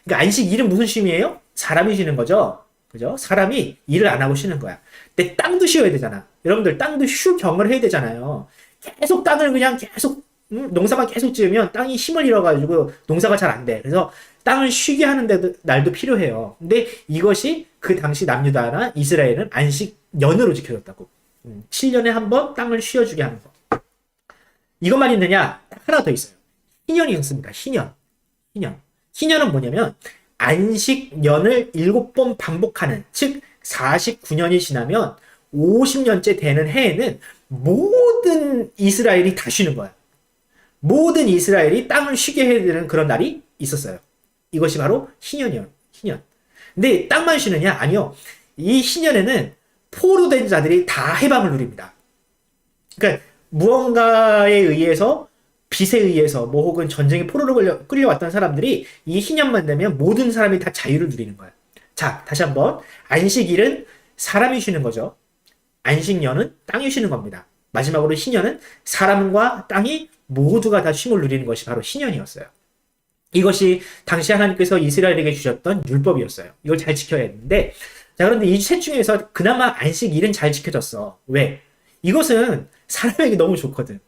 그러니까 안식일은 무슨 쉼이에요? 사람이 쉬는 거죠. 그죠? 사람이 일을 안 하고 쉬는 거야. 근데 땅도 쉬어야 되잖아. 여러분들 땅도 휴경을 해야 되잖아요. 계속 땅을 그냥 계속 농사만 계속 지으면 땅이 힘을 잃어가지고 농사가 잘 안 돼. 그래서 땅을 쉬게 하는 날도 필요해요. 근데 이것이 그 당시 남유다나 이스라엘은 안식년으로 지켜졌다고. 7년에 한 번 땅을 쉬어주게 하는 거. 이것만 있느냐? 하나 더 있어요. 희년이 있습니다. 희년. 희년은 뭐냐면 안식년을 7번 반복하는, 즉 49년이 지나면 50년째 되는 해에는 모든 이스라엘이 다 쉬는 거야. 모든 이스라엘이 땅을 쉬게 해야 되는 그런 날이 있었어요. 이것이 바로 희년이요. 희년. 근데 땅만 쉬느냐? 아니요. 이 희년에는 포로된 자들이 다 해방을 누립니다. 그러니까 무언가에 의해서, 빚에 의해서 뭐 혹은 전쟁에 포로로 끌려왔던 사람들이 이 희년만 되면 모든 사람이 다 자유를 누리는 거야. 자, 다시 한번. 안식일은 사람이 쉬는 거죠. 안식년은 땅이 쉬는 겁니다. 마지막으로 희년은 사람과 땅이 모두가 다 쉼을 누리는 것이 바로 희년이었어요. 이것이 당시 하나님께서 이스라엘에게 주셨던 율법이었어요. 이걸 잘 지켜야 했는데, 자, 그런데 이 셋 중에서 그나마 안식일은 잘 지켜졌어. 왜? 이것은 사람에게 너무 좋거든.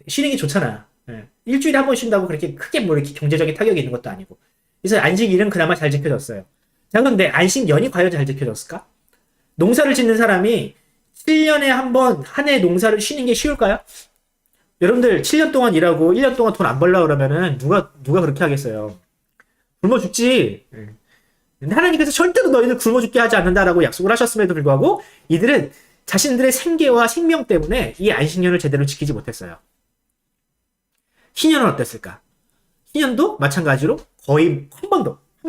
쉬는 게 좋잖아. 예. 일주일에 한 번 쉰다고 그렇게 크게 뭐 이렇게 경제적인 타격이 있는 것도 아니고. 그래서 안식일은 그나마 잘 지켜졌어요. 자, 그런데 안식년이 과연 잘 지켜졌을까? 농사를 짓는 사람이 7년에 한 번 한 해 농사를 쉬는 게 쉬울까요? 여러분들 7년 동안 일하고 1년 동안 돈 안 벌라 그러면은 누가 그렇게 하겠어요? 굶어 죽지. 근데 하나님께서 절대로 너희들 굶어 죽게 하지 않는다라고 약속을 하셨음에도 불구하고 이들은 자신들의 생계와 생명 때문에 이 안식년을 제대로 지키지 못했어요. 희년은 어땠을까? 희년도 마찬가지로 거의 한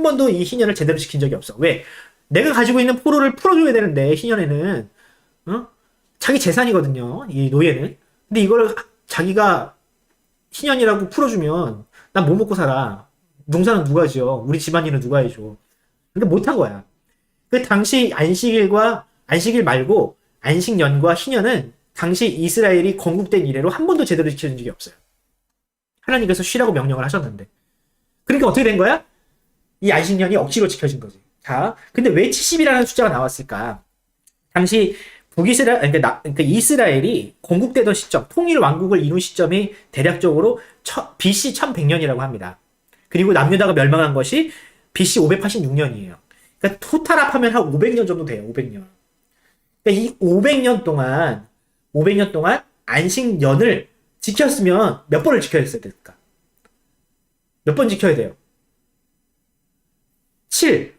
번도 이 희년을 제대로 지킨 적이 없어. 왜? 내가 가지고 있는 포로를 풀어줘야 되는데 희년에는 자기 재산이거든요. 이 노예는. 근데 이걸 자기가 희년이라고 풀어주면 난 뭐 먹고 살아? 농사는 누가 지어? 우리 집안일은 누가 해줘? 근데 못한 거야. 그 당시 안식일 말고 안식년과 희년은 당시 이스라엘이 건국된 이래로 한 번도 제대로 지켜준 적이 없어요. 하나님께서 쉬라고 명령을 하셨는데. 그러니까 어떻게 된 거야? 이 안식년이 억지로 지켜진 거지. 자, 근데 왜 70이라는 숫자가 나왔을까? 당시 그러니까 이스라엘이 건국되던 시점, 통일 왕국을 이룬 시점이 대략적으로 BC 1100년이라고 합니다. 그리고 남유다가 멸망한 것이 BC 586년이에요. 그러니까 토탈 합하면 한 500년 정도 돼요. 500년. 그러니까 이 500년 동안 안식년을 지켰으면 몇 번을 지켜야 될까? 몇 번 지켜야 돼요?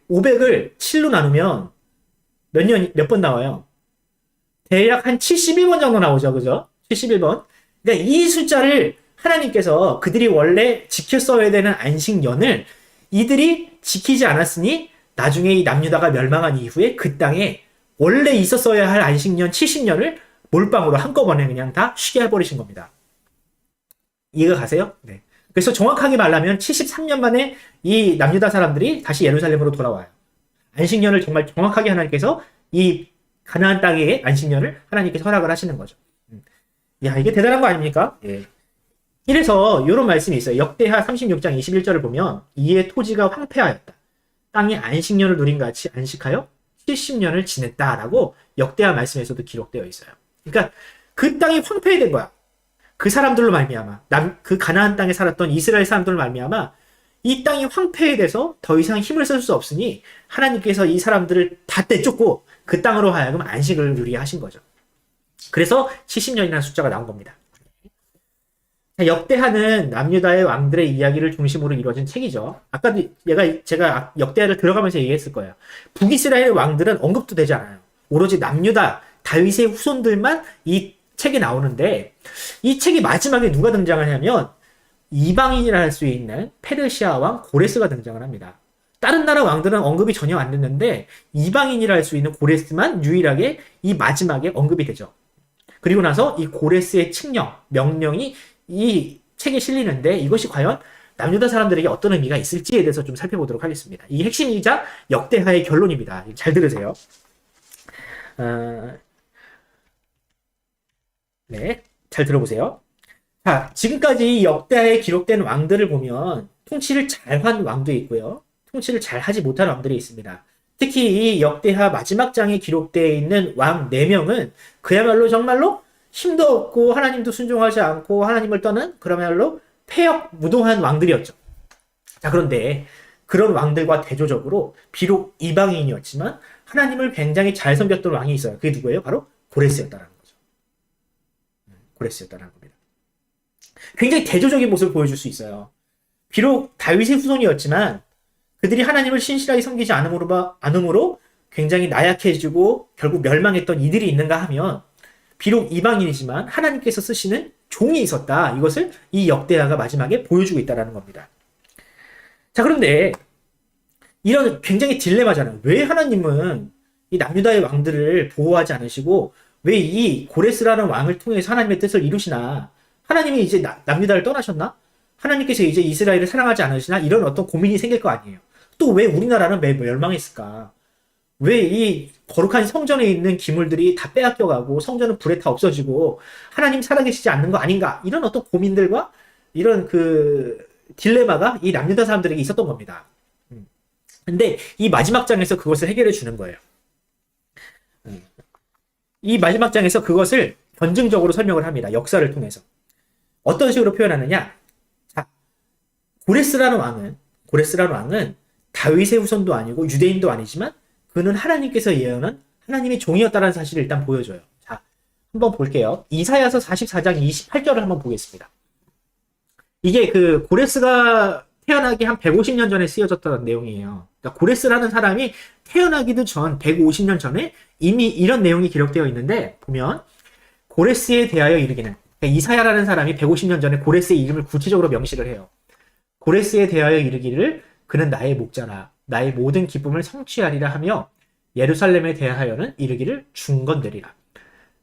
500을 7로 나누면 몇 번 나와요? 대략 한 71번 정도 나오죠. 그죠? 71번. 그러니까 이 숫자를 하나님께서 그들이 원래 지켰어야 되는 안식년을 이들이 지키지 않았으니 나중에 이 남유다가 멸망한 이후에 그 땅에 원래 있었어야 할 안식년 70년을 몰빵으로 한꺼번에 그냥 다 쉬게 해버리신 겁니다. 이해가 가세요? 네. 그래서 정확하게 말하면 73년 만에 이 남유다 사람들이 다시 예루살렘으로 돌아와요. 안식년을 정말 정확하게 하나님께서 이 가나안 땅의 안식년을 하나님께서 허락을 하시는 거죠. 야, 이게 대단한 거 아닙니까? 예. 이래서 이런 말씀이 있어요. 역대하 36장 21절을 보면 이에 토지가 황폐하였다. 땅이 안식년을 누린 같이 안식하여 70년을 지냈다라고 역대하 말씀에서도 기록되어 있어요. 그러니까 그 땅이 황폐해진 거야. 그 사람들로 말미암아, 그 가나안 땅에 살았던 이스라엘 사람들로 말미암아 이 땅이 황폐해돼서 더 이상 힘을 쓸 수 없으니 하나님께서 이 사람들을 다 떼쫓고 그 땅으로 하여금 안식을 누리게 하신 거죠. 그래서 70년이라는 숫자가 나온 겁니다. 역대하는 남유다의 왕들의 이야기를 중심으로 이루어진 책이죠. 아까도 제가 역대하를 들어가면서 얘기했을 거예요. 북이스라엘 왕들은 언급도 되지 않아요. 오로지 남유다, 다윗의 후손들만 이 책에 나오는데 이 책이 마지막에 누가 등장하냐면 이방인이라 할 수 있는 페르시아 왕 고레스가 등장을 합니다. 다른 나라 왕들은 언급이 전혀 안 됐는데 이방인이라 할 수 있는 고레스만 유일하게 이 마지막에 언급이 되죠. 그리고 나서 이 고레스의 명령이 이 책에 실리는데 이것이 과연 남유다 사람들에게 어떤 의미가 있을지에 대해서 좀 살펴보도록 하겠습니다. 이 핵심이자 역대하의 결론입니다. 잘 들으세요. 네, 잘 들어보세요. 자, 지금까지 역대하에 기록된 왕들을 보면 통치를 잘한 왕도 있고요. 통치를 잘하지 못한 왕들이 있습니다. 특히 이 역대하 마지막 장에 기록되어 있는 왕 4명은 그야말로 정말로 힘도 없고 하나님도 순종하지 않고 하나님을 떠는 그야말로 폐역무동한 왕들이었죠. 자, 그런데 그런 왕들과 대조적으로 비록 이방인이었지만 하나님을 굉장히 잘 섬겼던 왕이 있어요. 그게 누구예요? 바로 고레스였다는 거죠. 고레스였다는 겁니다. 굉장히 대조적인 모습을 보여줄 수 있어요. 비록 다윗의 후손이었지만 그들이 하나님을 신실하게 섬기지 않음으로 굉장히 나약해지고 결국 멸망했던 이들이 있는가 하면 비록 이방인이지만 하나님께서 쓰시는 종이 있었다. 이것을 이 역대하가 마지막에 보여주고 있다는 겁니다. 자, 그런데 이런 굉장히 딜레마잖아요. 왜 하나님은 이 남유다의 왕들을 보호하지 않으시고 왜 이 고레스라는 왕을 통해서 하나님의 뜻을 이루시나? 하나님이 이제 남유다를 떠나셨나? 하나님께서 이제 이스라엘을 사랑하지 않으시나? 이런 어떤 고민이 생길 거 아니에요. 또 왜 우리나라는 매 멸망했을까? 왜 이 거룩한 성전에 있는 기물들이 다 빼앗겨가고 성전은 불에 다 없어지고 하나님 살아계시지 않는 거 아닌가? 이런 어떤 고민들과 이런 그 딜레마가 이 남유다 사람들에게 있었던 겁니다. 근데 이 마지막 장에서 그것을 해결해 주는 거예요. 이 마지막 장에서 그것을 변증적으로 설명을 합니다. 역사를 통해서. 어떤 식으로 표현하느냐? 자, 고레스라는 왕은 다윗의 후손도 아니고 유대인도 아니지만 그는 하나님께서 예언한 하나님의 종이었다는 사실을 일단 보여줘요. 자, 한번 볼게요. 이사야서 44장 28절을 한번 보겠습니다. 이게 그 고레스가 태어나기 한 150년 전에 쓰여졌던 내용이에요. 그러니까 고레스라는 사람이 태어나기도 전 150년 전에 이미 이런 내용이 기록되어 있는데 보면 고레스에 대하여 이르기는, 그러니까 이사야라는 사람이 150년 전에 고레스의 이름을 구체적으로 명시를 해요. 고레스에 대하여 이르기를 그는 나의 목자라 나의 모든 기쁨을 성취하리라 하며 예루살렘에 대하여는 이르기를 중건되리라.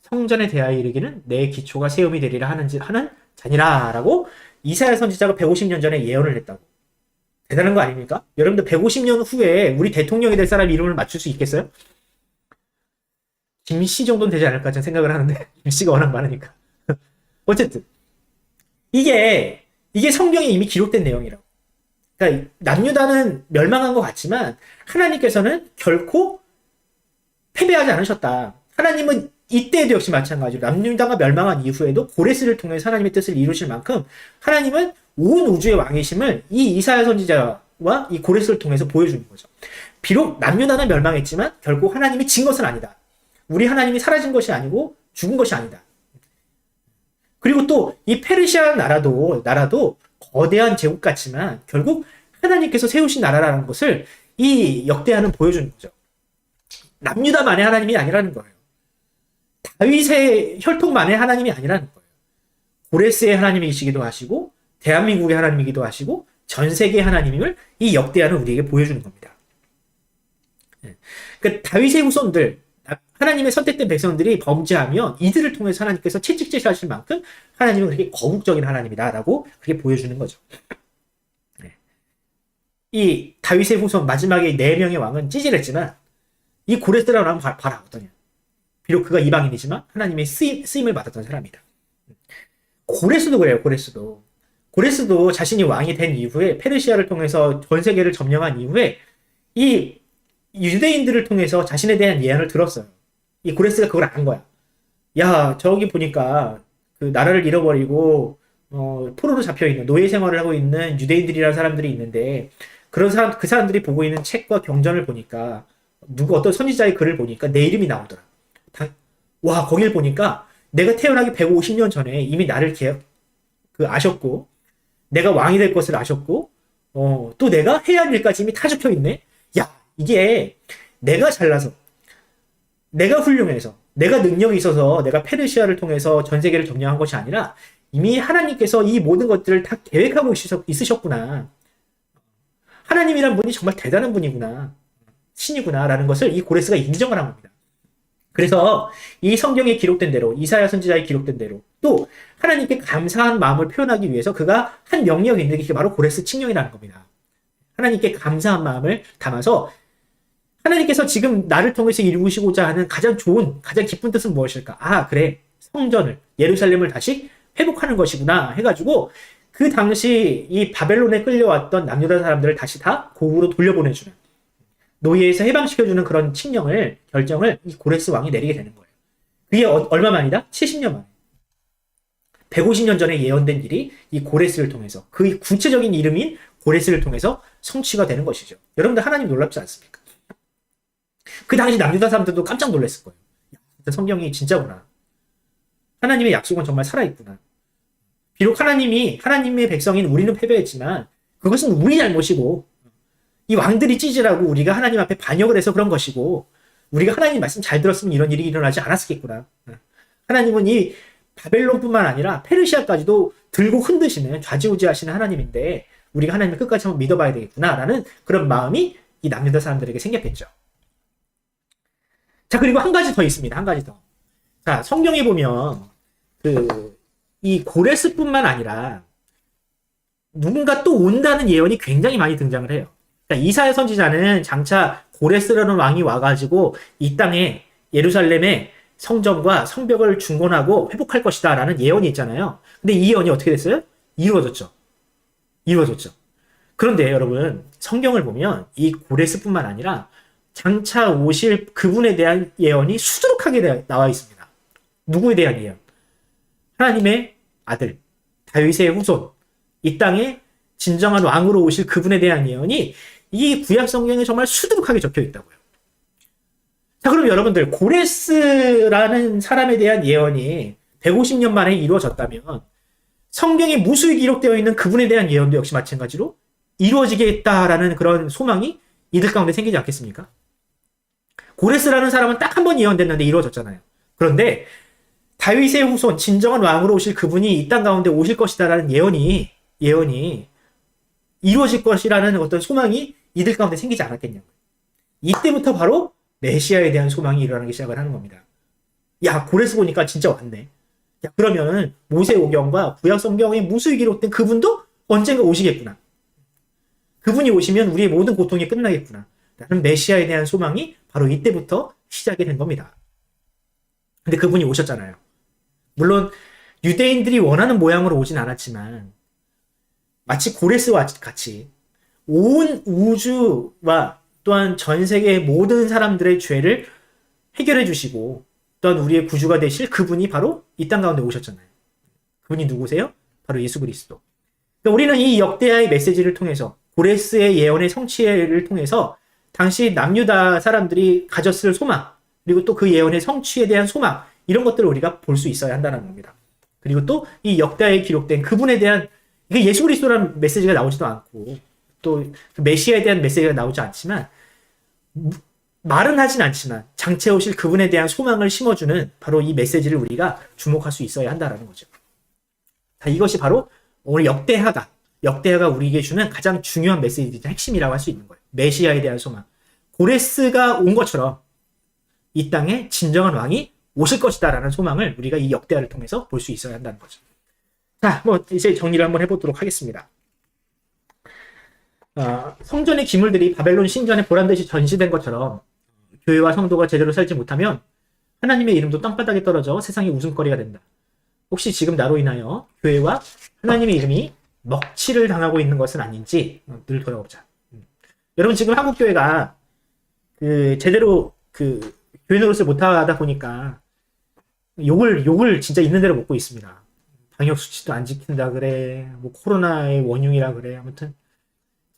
성전에 대하여 이르기는 내 기초가 세움이 되리라 하는 자니라 라고 이사야 선지자가 150년 전에 예언을 했다고. 대단한 거 아닙니까? 여러분들 150년 후에 우리 대통령이 될 사람 이름을 맞출 수 있겠어요? 김씨 정도는 되지 않을까 저는 생각을 하는데 김씨가 워낙 많으니까. 어쨌든 이게 성경에 이미 기록된 내용이라고. 그러니까 남유다는 멸망한 것 같지만 하나님께서는 결코 패배하지 않으셨다. 하나님은 이때에도 역시 마찬가지로 남유다가 멸망한 이후에도 고레스를 통해서 하나님의 뜻을 이루실 만큼 하나님은 온 우주의 왕이심을 이 이사야 선지자와 이 고레스를 통해서 보여주는 거죠. 비록 남유다는 멸망했지만 결국 하나님이 진 것은 아니다. 우리 하나님이 사라진 것이 아니고 죽은 것이 아니다. 그리고 또 이 페르시아 나라도 거대한 제국 같지만 결국 하나님께서 세우신 나라라는 것을 이 역대하는 보여주는 거죠. 남유다만의 하나님이 아니라는 거예요. 다윗의 혈통만의 하나님이 아니라는 거예요. 고레스의 하나님이시기도 하시고 대한민국의 하나님이기도 하시고 전 세계의 하나님임을 이 역대하는 우리에게 보여주는 겁니다. 그러니까 다윗의 후손들, 하나님의 선택된 백성들이 범죄하면 이들을 통해서 하나님께서 채찍 제시하실 만큼 하나님은 그렇게 거국적인 하나님이다라고 그렇게 보여주는 거죠. 이 다윗의 후손 마지막에 4명의 왕은 찌질했지만 이 고레스라는 왕은 봐라 어떠냐. 비록 그가 이방인이지만 하나님의 쓰임을 받았던 사람이다. 고레스도 그래요. 고레스도 자신이 왕이 된 이후에 페르시아를 통해서 전 세계를 점령한 이후에 이 유대인들을 통해서 자신에 대한 예언을 들었어요. 이 고레스가 그걸 안 거야. 야, 저기 보니까 그 나라를 잃어버리고 포로로 잡혀있는 노예 생활을 하고 있는 유대인들이라는 사람들이 있는데 그 사람들이 보고 있는 책과 경전을 보니까 어떤 선지자의 글을 보니까 내 이름이 나오더라. 와, 거길 보니까 내가 태어나기 150년 전에 이미 나를 아셨고 내가 왕이 될 것을 아셨고 또 내가 해야 할 일까지 이미 다 적혀 있네. 야, 이게 내가 잘나서 내가 훌륭해서 내가 능력이 있어서 내가 페르시아를 통해서 전 세계를 점령한 것이 아니라 이미 하나님께서 이 모든 것들을 다 계획하고 있으셨구나. 하나님이란 분이 정말 대단한 분이구나. 신이구나 라는 것을 이 고레스가 인정을 한 겁니다. 그래서 이 성경에 기록된 대로 이사야 선지자에 기록된 대로 또 하나님께 감사한 마음을 표현하기 위해서 그가 한 명령이 있는 게 바로 고레스 칙령이라는 겁니다. 하나님께 감사한 마음을 담아서 하나님께서 지금 나를 통해서 이루시고자 하는 가장 좋은 가장 기쁜 뜻은 무엇일까? 아, 그래, 성전을 예루살렘을 다시 회복하는 것이구나 해가지고 그 당시 이 바벨론에 끌려왔던 남유다 사람들을 다시 다 고국으로 돌려보내주는 노예에서 해방시켜주는 그런 결정을 이 고레스 왕이 내리게 되는 거예요. 그게 얼마 만이다? 70년 만에. 150년 전에 예언된 일이 이 고레스를 통해서 그 구체적인 이름인 고레스를 통해서 성취가 되는 것이죠. 여러분들 하나님 놀랍지 않습니까? 그 당시 남유다 사람들도 깜짝 놀랐을 거예요. 성경이 진짜구나. 하나님의 약속은 정말 살아있구나. 비록 하나님의 백성인 우리는 패배했지만 그것은 우리 잘못이고 이 왕들이 찌질하고 우리가 하나님 앞에 반역을 해서 그런 것이고 우리가 하나님 말씀 잘 들었으면 이런 일이 일어나지 않았겠구나. 하나님은 이 바벨론뿐만 아니라 페르시아까지도 들고 흔드시는 좌지우지하시는 하나님인데 우리가 하나님을 끝까지 한번 믿어봐야 되겠구나라는 그런 마음이 이 남유다 사람들에게 생겼겠죠. 자, 그리고 한 가지 더 있습니다. 한 가지 더. 자, 성경에 보면 이 고레스뿐만 아니라 누군가 또 온다는 예언이 굉장히 많이 등장을 해요. 그러니까 이사야 선지자는 장차 고레스라는 왕이 와가지고 이 땅에 예루살렘에 성전과 성벽을 중건하고 회복할 것이다 라는 예언이 있잖아요. 근데 이 예언이 어떻게 됐어요? 이루어졌죠. 이루어졌죠. 그런데 여러분 성경을 보면 이 고레스뿐만 아니라 장차 오실 그분에 대한 예언이 수두룩하게 나와 있습니다. 누구에 대한 예언? 하나님의 아들 다윗의 후손 이 땅에 진정한 왕으로 오실 그분에 대한 예언이 이 구약 성경에 정말 수두룩하게 적혀 있다고요. 자, 그럼 여러분들 고레스라는 사람에 대한 예언이 150년 만에 이루어졌다면 성경에 무수히 기록되어 있는 그분에 대한 예언도 역시 마찬가지로 이루어지겠다라는 그런 소망이 이들 가운데 생기지 않겠습니까? 고레스라는 사람은 딱 한 번 예언됐는데 이루어졌잖아요. 그런데 다윗의 후손 진정한 왕으로 오실 그분이 이 땅 가운데 오실 것이다라는 예언이 이루어질 것이라는 어떤 소망이 이들 가운데 생기지 않았겠냐고요. 이때부터 바로 메시아에 대한 소망이 일어나기 시작을 하는 겁니다. 야, 고레스 보니까 진짜 왔네. 야, 그러면은 모세오경과 구약 성경에 무수히 기록된 그분도 언젠가 오시겠구나. 그분이 오시면 우리의 모든 고통이 끝나겠구나. 라는 메시아에 대한 소망이 바로 이때부터 시작이 된 겁니다. 근데 그분이 오셨잖아요. 물론 유대인들이 원하는 모양으로 오진 않았지만 마치 고레스와 같이 온 우주와 또한 전 세계의 모든 사람들의 죄를 해결해 주시고 또한 우리의 구주가 되실 그분이 바로 이 땅 가운데 오셨잖아요. 그분이 누구세요? 바로 예수 그리스도. 그러니까 우리는 이 역대하의 메시지를 통해서 고레스의 예언의 성취를 통해서 당시 남유다 사람들이 가졌을 소망 그리고 또 그 예언의 성취에 대한 소망 이런 것들을 우리가 볼 수 있어야 한다는 겁니다. 그리고 또 이 역대하에 기록된 그분에 대한 이게 예수 그리스도라는 메시지가 나오지도 않고 또 메시아에 대한 메시지가 나오지 않지만 말은 하진 않지만 장차 오실 그분에 대한 소망을 심어주는 바로 이 메시지를 우리가 주목할 수 있어야 한다는 거죠. 자, 이것이 바로 오늘 역대하가 우리에게 주는 가장 중요한 메시지이자 핵심이라고 할 수 있는 거예요. 메시아에 대한 소망. 고레스가 온 것처럼 이 땅에 진정한 왕이 오실 것이다라는 소망을 우리가 이 역대하를 통해서 볼 수 있어야 한다는 거죠. 자, 이제 정리를 한번 해보도록 하겠습니다. 성전의 기물들이 바벨론 신전에 보란듯이 전시된 것처럼 교회와 성도가 제대로 살지 못하면 하나님의 이름도 땅바닥에 떨어져 세상의 웃음거리가 된다. 혹시 지금 나로 인하여 교회와 하나님의 이름이 먹칠을 당하고 있는 것은 아닌지 늘 돌아보자. 여러분 지금 한국 교회가 제대로 교회 노릇을 못하다 보니까 욕을 진짜 있는 대로 먹고 있습니다. 방역 수칙도 안 지킨다 그래, 코로나의 원흉이라 그래. 아무튼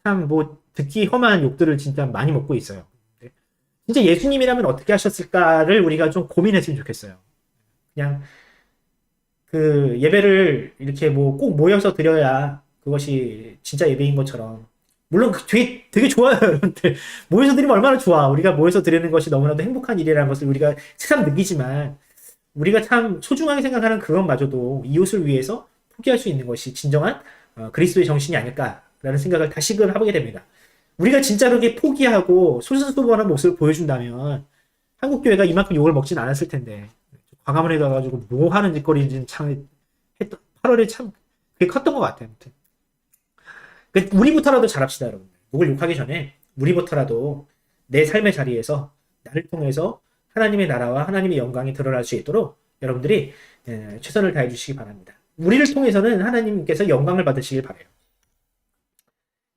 참 듣기 험한 욕들을 진짜 많이 먹고 있어요. 진짜 예수님이라면 어떻게 하셨을까를 우리가 좀 고민했으면 좋겠어요. 그냥 예배를 이렇게 꼭 모여서 드려야 그것이 진짜 예배인 것처럼. 물론 되게 좋아요, 여러분들. 모여서 드리면 얼마나 좋아. 우리가 모여서 드리는 것이 너무나도 행복한 일이라는 것을 우리가 새삼 느끼지만 우리가 참 소중하게 생각하는 그것마저도 이웃을 위해서 포기할 수 있는 것이 진정한 그리스도의 정신이 아닐까라는 생각을 다시금 하게 됩니다. 우리가 진짜로 이렇게 포기하고 솔선수범하는 모습을 보여준다면 한국 교회가 이만큼 욕을 먹진 않았을 텐데 광화문에 가가지고 뭐 하는 짓거리인지는 참 8월에 참 그게 컸던 것 같아요. 아무튼 우리부터라도 잘합시다, 여러분. 누굴 욕하기 전에 우리부터라도 내 삶의 자리에서 나를 통해서 하나님의 나라와 하나님의 영광이 드러날 수 있도록 여러분들이 최선을 다해 주시기 바랍니다. 우리를 통해서는 하나님께서 영광을 받으시길 바라요.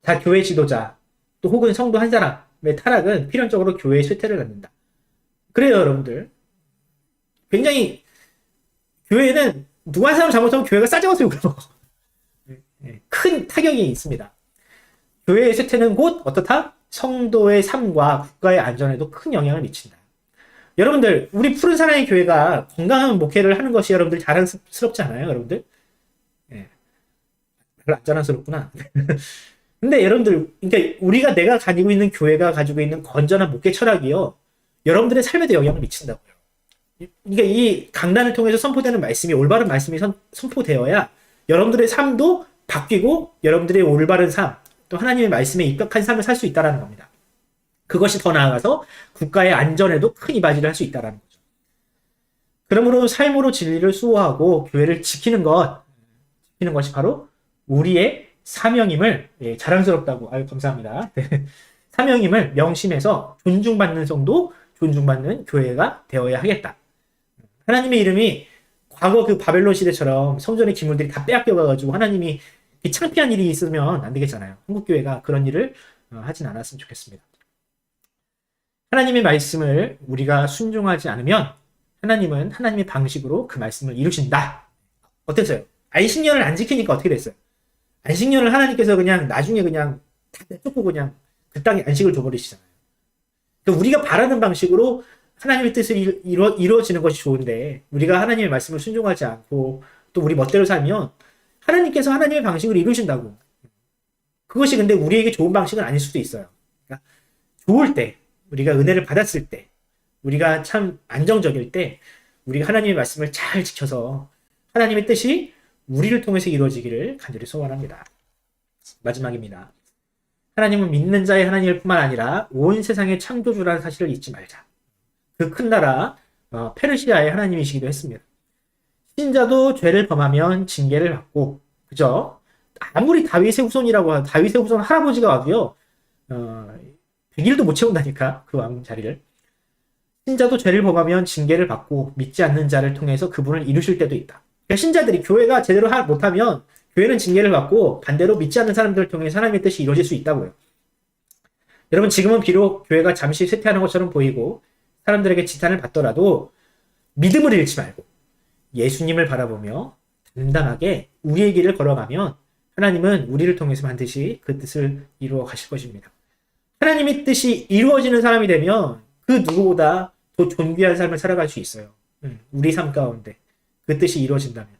자, 교회 지도자 또 혹은 성도 한 사람의 타락은 필연적으로 교회의 쇠퇴를 갖는다. 그래요, 여러분들. 굉장히 교회는 누가 한 사람 잘못하면 교회가 싸져가서 욕을 먹어. 큰 타격이 있습니다. 교회의 쇠퇴는 곧 어떻다? 성도의 삶과 국가의 안전에도 큰 영향을 미친다. 여러분들, 우리 푸른 사랑의 교회가 건강한 목회를 하는 것이 여러분들 자랑스럽지 않아요, 여러분들? 별로 안 자랑스럽구나. 근데 여러분들, 그러니까 내가 가지고 있는 교회가 가지고 있는 건전한 목회 철학이요, 여러분들의 삶에도 영향을 미친다고요. 그러니까 이 강단을 통해서 선포되는 말씀이 올바른 말씀이 선포되어야 여러분들의 삶도 바뀌고 여러분들의 올바른 삶, 또 하나님의 말씀에 입각한 삶을 살 수 있다는 겁니다. 그것이 더 나아가서 국가의 안전에도 큰 이바지를 할 수 있다는 거죠. 그러므로 삶으로 진리를 수호하고 교회를 지키는 것이 바로 우리의 사명임을, 자랑스럽다고, 감사합니다. 사명임을 명심해서 존중받는 성도, 존중받는 교회가 되어야 하겠다. 하나님의 이름이 과거 그 바벨론 시대처럼 성전의 기물들이 다 빼앗겨가지고 하나님이 창피한 일이 있으면 안 되겠잖아요. 한국교회가 그런 일을 하진 않았으면 좋겠습니다. 하나님의 말씀을 우리가 순종하지 않으면 하나님은 하나님의 방식으로 그 말씀을 이루신다. 어땠어요? 안식년을 안 지키니까 어떻게 됐어요? 안식년을 하나님께서 그냥 나중에 그냥 다 내쫓고 그냥 그 땅에 안식을 줘버리시잖아요. 그러니까 우리가 바라는 방식으로 하나님의 뜻을 이루어지는 것이 좋은데 우리가 하나님의 말씀을 순종하지 않고 또 우리 멋대로 살면 하나님께서 하나님의 방식을 이루신다고. 그것이 근데 우리에게 좋은 방식은 아닐 수도 있어요. 그러니까 좋을 때, 우리가 은혜를 받았을 때, 우리가 참 안정적일 때 우리가 하나님의 말씀을 잘 지켜서 하나님의 뜻이 우리를 통해서 이루어지기를 간절히 소원합니다. 마지막입니다. 하나님은 믿는 자의 하나님일 뿐만 아니라 온 세상의 창조주라는 사실을 잊지 말자. 그 큰 나라 페르시아의 하나님이시기도 했습니다. 신자도 죄를 범하면 징계를 받고, 그죠? 아무리 다윗의 후손 할아버지가 와도요, 100일도 못 채운다니까, 그 왕 자리를. 신자도 죄를 범하면 징계를 받고 믿지 않는 자를 통해서 그분을 이루실 때도 있다. 그러니까 신자들이 교회가 제대로 못하면 교회는 징계를 받고 반대로 믿지 않는 사람들을 통해서 하나님의 뜻이 이루어질 수 있다고요. 여러분, 지금은 비록 교회가 잠시 쇠퇴하는 것처럼 보이고 사람들에게 지탄을 받더라도 믿음을 잃지 말고 예수님을 바라보며 담담하게 우리의 길을 걸어가면 하나님은 우리를 통해서 반드시 그 뜻을 이루어 가실 것입니다. 하나님의 뜻이 이루어지는 사람이 되면 그 누구보다 더 존귀한 삶을 살아갈 수 있어요. 우리 삶 가운데 그 뜻이 이루어진다면.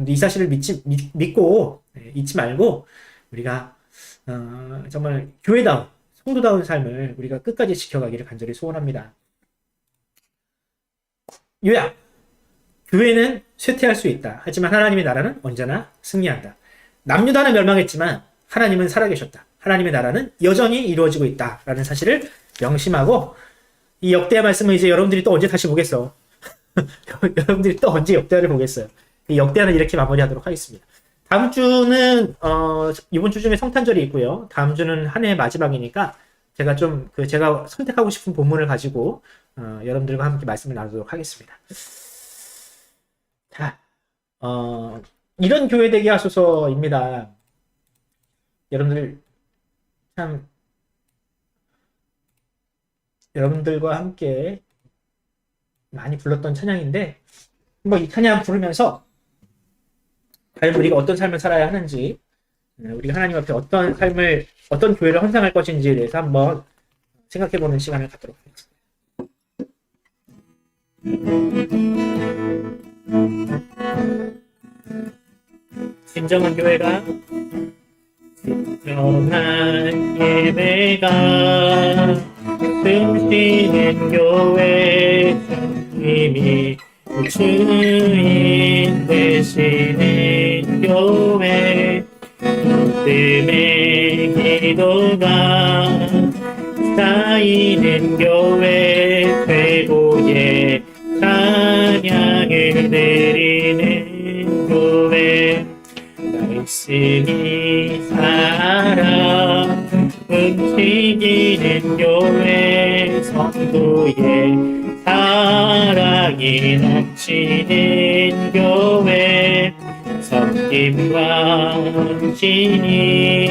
이 사실을 믿고 잊지 말고 우리가 정말 교회다운, 성도다운 삶을 우리가 끝까지 지켜가기를 간절히 소원합니다. 요약! 교회는 쇠퇴할 수 있다. 하지만 하나님의 나라는 언제나 승리한다. 남유다는 멸망했지만 하나님은 살아계셨다. 하나님의 나라는 여전히 이루어지고 있다. 라는 사실을 명심하고 이 역대하 말씀은 이제 여러분들이 또 언제 다시 보겠어. 여러분들이 또 언제 역대하를 보겠어요. 이 역대하는 이렇게 마무리하도록 하겠습니다. 다음 주는 이번 주 중에 성탄절이 있고요. 다음 주는 한 해의 마지막이니까 제가 좀 제가 선택하고 싶은 본문을 가지고 여러분들과 함께 말씀을 나누도록 하겠습니다. 자, 이런 교회 되게 하소서입니다. 여러분들 참 여러분들과 함께 많이 불렀던 찬양인데 한번 이 찬양 부르면서 과연 우리가 어떤 삶을 살아야 하는지, 우리가 하나님 앞에 어떤 교회를 헌상할 것인지에 대해서 한번 생각해보는 시간을 갖도록 하겠습니다. 진정한 교회가, 진정한 예배가 숨쉬는 교회, 주님이 주인 되시는 교회, 믿음의 기도가 쌓이는 교회, 최고의 찬양을 드리는 교회, 말씀이 살아 움직이는 교회, 성도의 사랑이 넘치는 교회, 섬김과 신이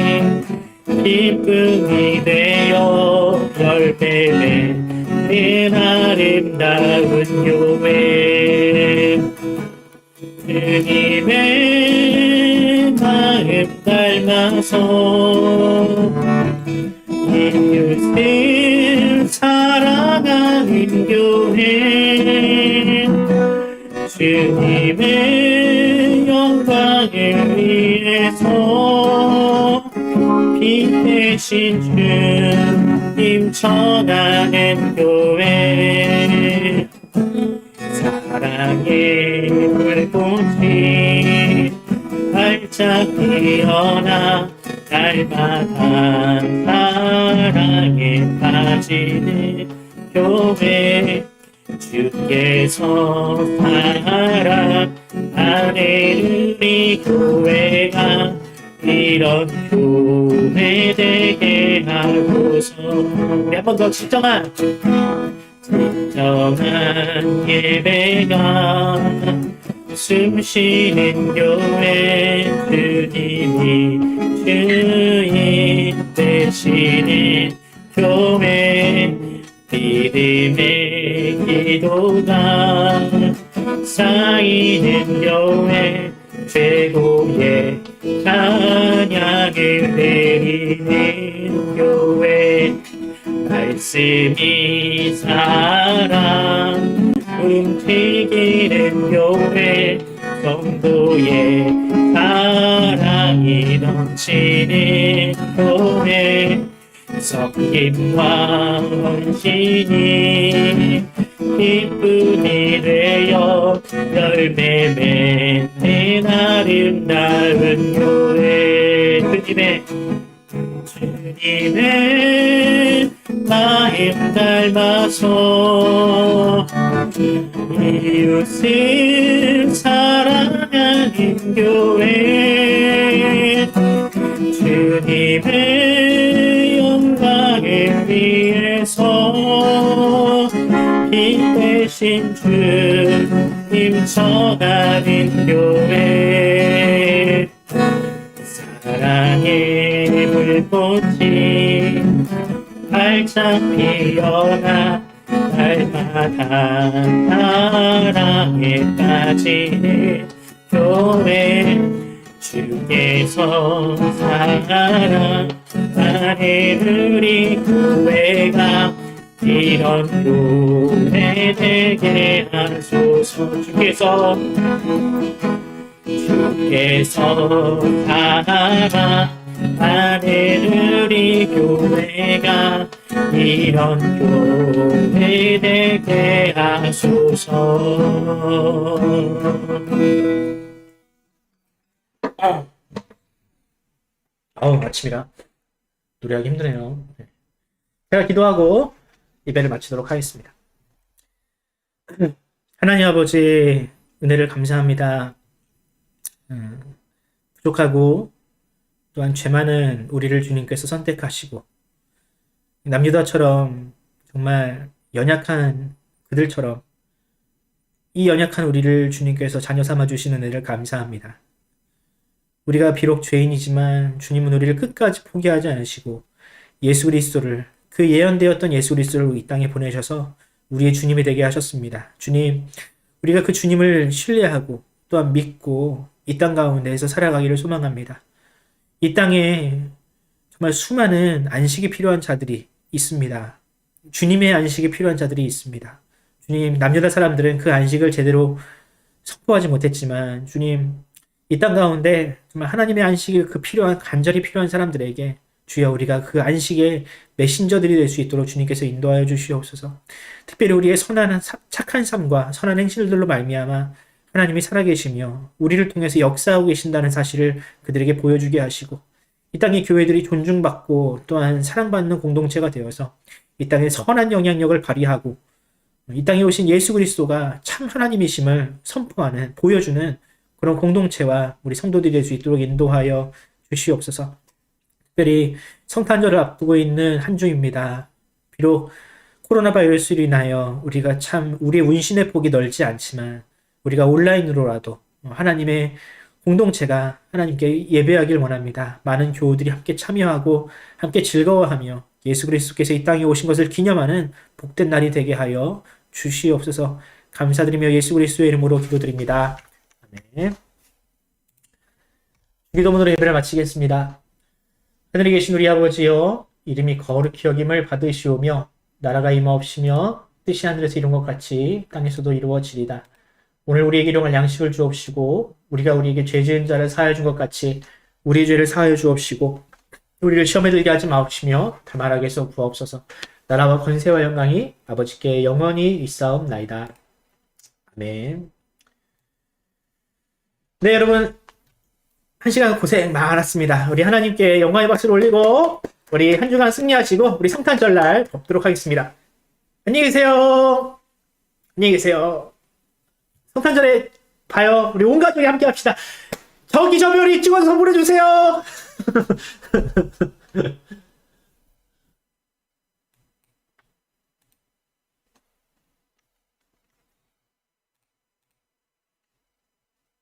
기쁨이 되어 열매맺는 아름다운 교회, 주님의 마음 닮아서 이웃을 사랑하는 교회, 주님의 영광을 위해서 빛 대신 주님 전하는 교회 사랑의 불꽃이 활짝 피어나 날마다 사랑에 빠지는 교회 주께서 사랑하는 우리 교회가 이런 교회 되게 하고서 우리 한 번 더 진정한 예배가 숨쉬는 교회 주님이 주인 되시는 교회 믿음의 기도가 쌓이는 교회 최고의 찬양을 드리는 교회 말씀이 사랑 움직이는 교회 성도의 사랑이 넘치는 교회 섞임과 헌신이 기쁨이 되어 열매 맺는 아름다운 교회 주님의 마음 닮아서 이웃을 사랑하는 교회 주님의 영광을 위해서 빛 대신 주님 전하는 교회 사랑의 불꽃이 활짝 피어나 날마다 사랑에 빠지는 교회 주께서 사랑하는 우리 교회가 이런 교회 되게 하소서 주께서 사랑하는 우리 교회가 이런 교회 되게 하소서. 아침이라 노래하기 힘드네요. 제가 기도하고 예배를 마치도록 하겠습니다. 하나님 아버지 은혜를 감사합니다. 부족하고 또한 죄 많은 우리를 주님께서 선택하시고 남유다처럼 정말 연약한 그들처럼 이 연약한 우리를 주님께서 자녀 삼아 주시는 은혜를 감사합니다. 우리가 비록 죄인이지만 주님은 우리를 끝까지 포기하지 않으시고 예수 그리스도를 그 예언되었던 예수 그리스도를 이 땅에 보내셔서 우리의 주님이 되게 하셨습니다. 주님, 우리가 그 주님을 신뢰하고 또한 믿고 이 땅 가운데에서 살아가기를 소망합니다. 이 땅에 정말 수많은 안식이 필요한 자들이 있습니다. 주님의 안식이 필요한 자들이 있습니다. 주님, 남유다 사람들은 그 안식을 제대로 선포하지 못했지만 주님, 이 땅 가운데 정말 하나님의 안식이 간절히 필요한 사람들에게 주여 우리가 그 안식의 메신저들이 될 수 있도록 주님께서 인도하여 주시옵소서. 특별히 우리의 착한 삶과 선한 행실들로 말미암아 하나님이 살아계시며 우리를 통해서 역사하고 계신다는 사실을 그들에게 보여주게 하시고 이 땅의 교회들이 존중받고 또한 사랑받는 공동체가 되어서 이 땅에 선한 영향력을 발휘하고 이 땅에 오신 예수 그리스도가 참 하나님이심을 선포하는 보여주는 그런 공동체와 우리 성도들이 될 수 있도록 인도하여 주시옵소서. 특별히 성탄절을 앞두고 있는 한 주입니다. 비록 코로나 바이러스로 인하여 우리가 참 우리의 운신의 폭이 넓지 않지만 우리가 온라인으로라도 하나님의 공동체가 하나님께 예배하길 원합니다. 많은 교우들이 함께 참여하고 함께 즐거워하며 예수 그리스도께서 이 땅에 오신 것을 기념하는 복된 날이 되게 하여 주시옵소서. 감사드리며 예수 그리스도의 이름으로 기도드립니다. 아멘. 기도문으로 예배를 마치겠습니다. 하늘에 계신 우리 아버지여, 이름이 거룩히 여김을 받으시오며 나라가 임하옵시며 뜻이 하늘에서 이룬 것 같이 땅에서도 이루어지리다. 오늘 우리에게 일용할 양식을 주옵시고 우리가 우리에게 죄 지은 자를 사하여 준 것 같이 우리 죄를 사하여 주옵시고 우리를 시험에 들게 하지 마옵시며 다만 악에서 구하옵소서. 나라와 권세와 영광이 아버지께 영원히 있사옵나이다. 아멘. 네, 여러분, 한 시간 고생 많았습니다. 우리 하나님께 영광의 박수를 올리고 우리 한 주간 승리하시고 우리 성탄절날 뵙도록 하겠습니다. 안녕히 계세요. 안녕히 계세요. 성탄절에 봐요. 우리 온 가족이 함께 합시다. 저기 저 별이 찍어서 선물해 주세요.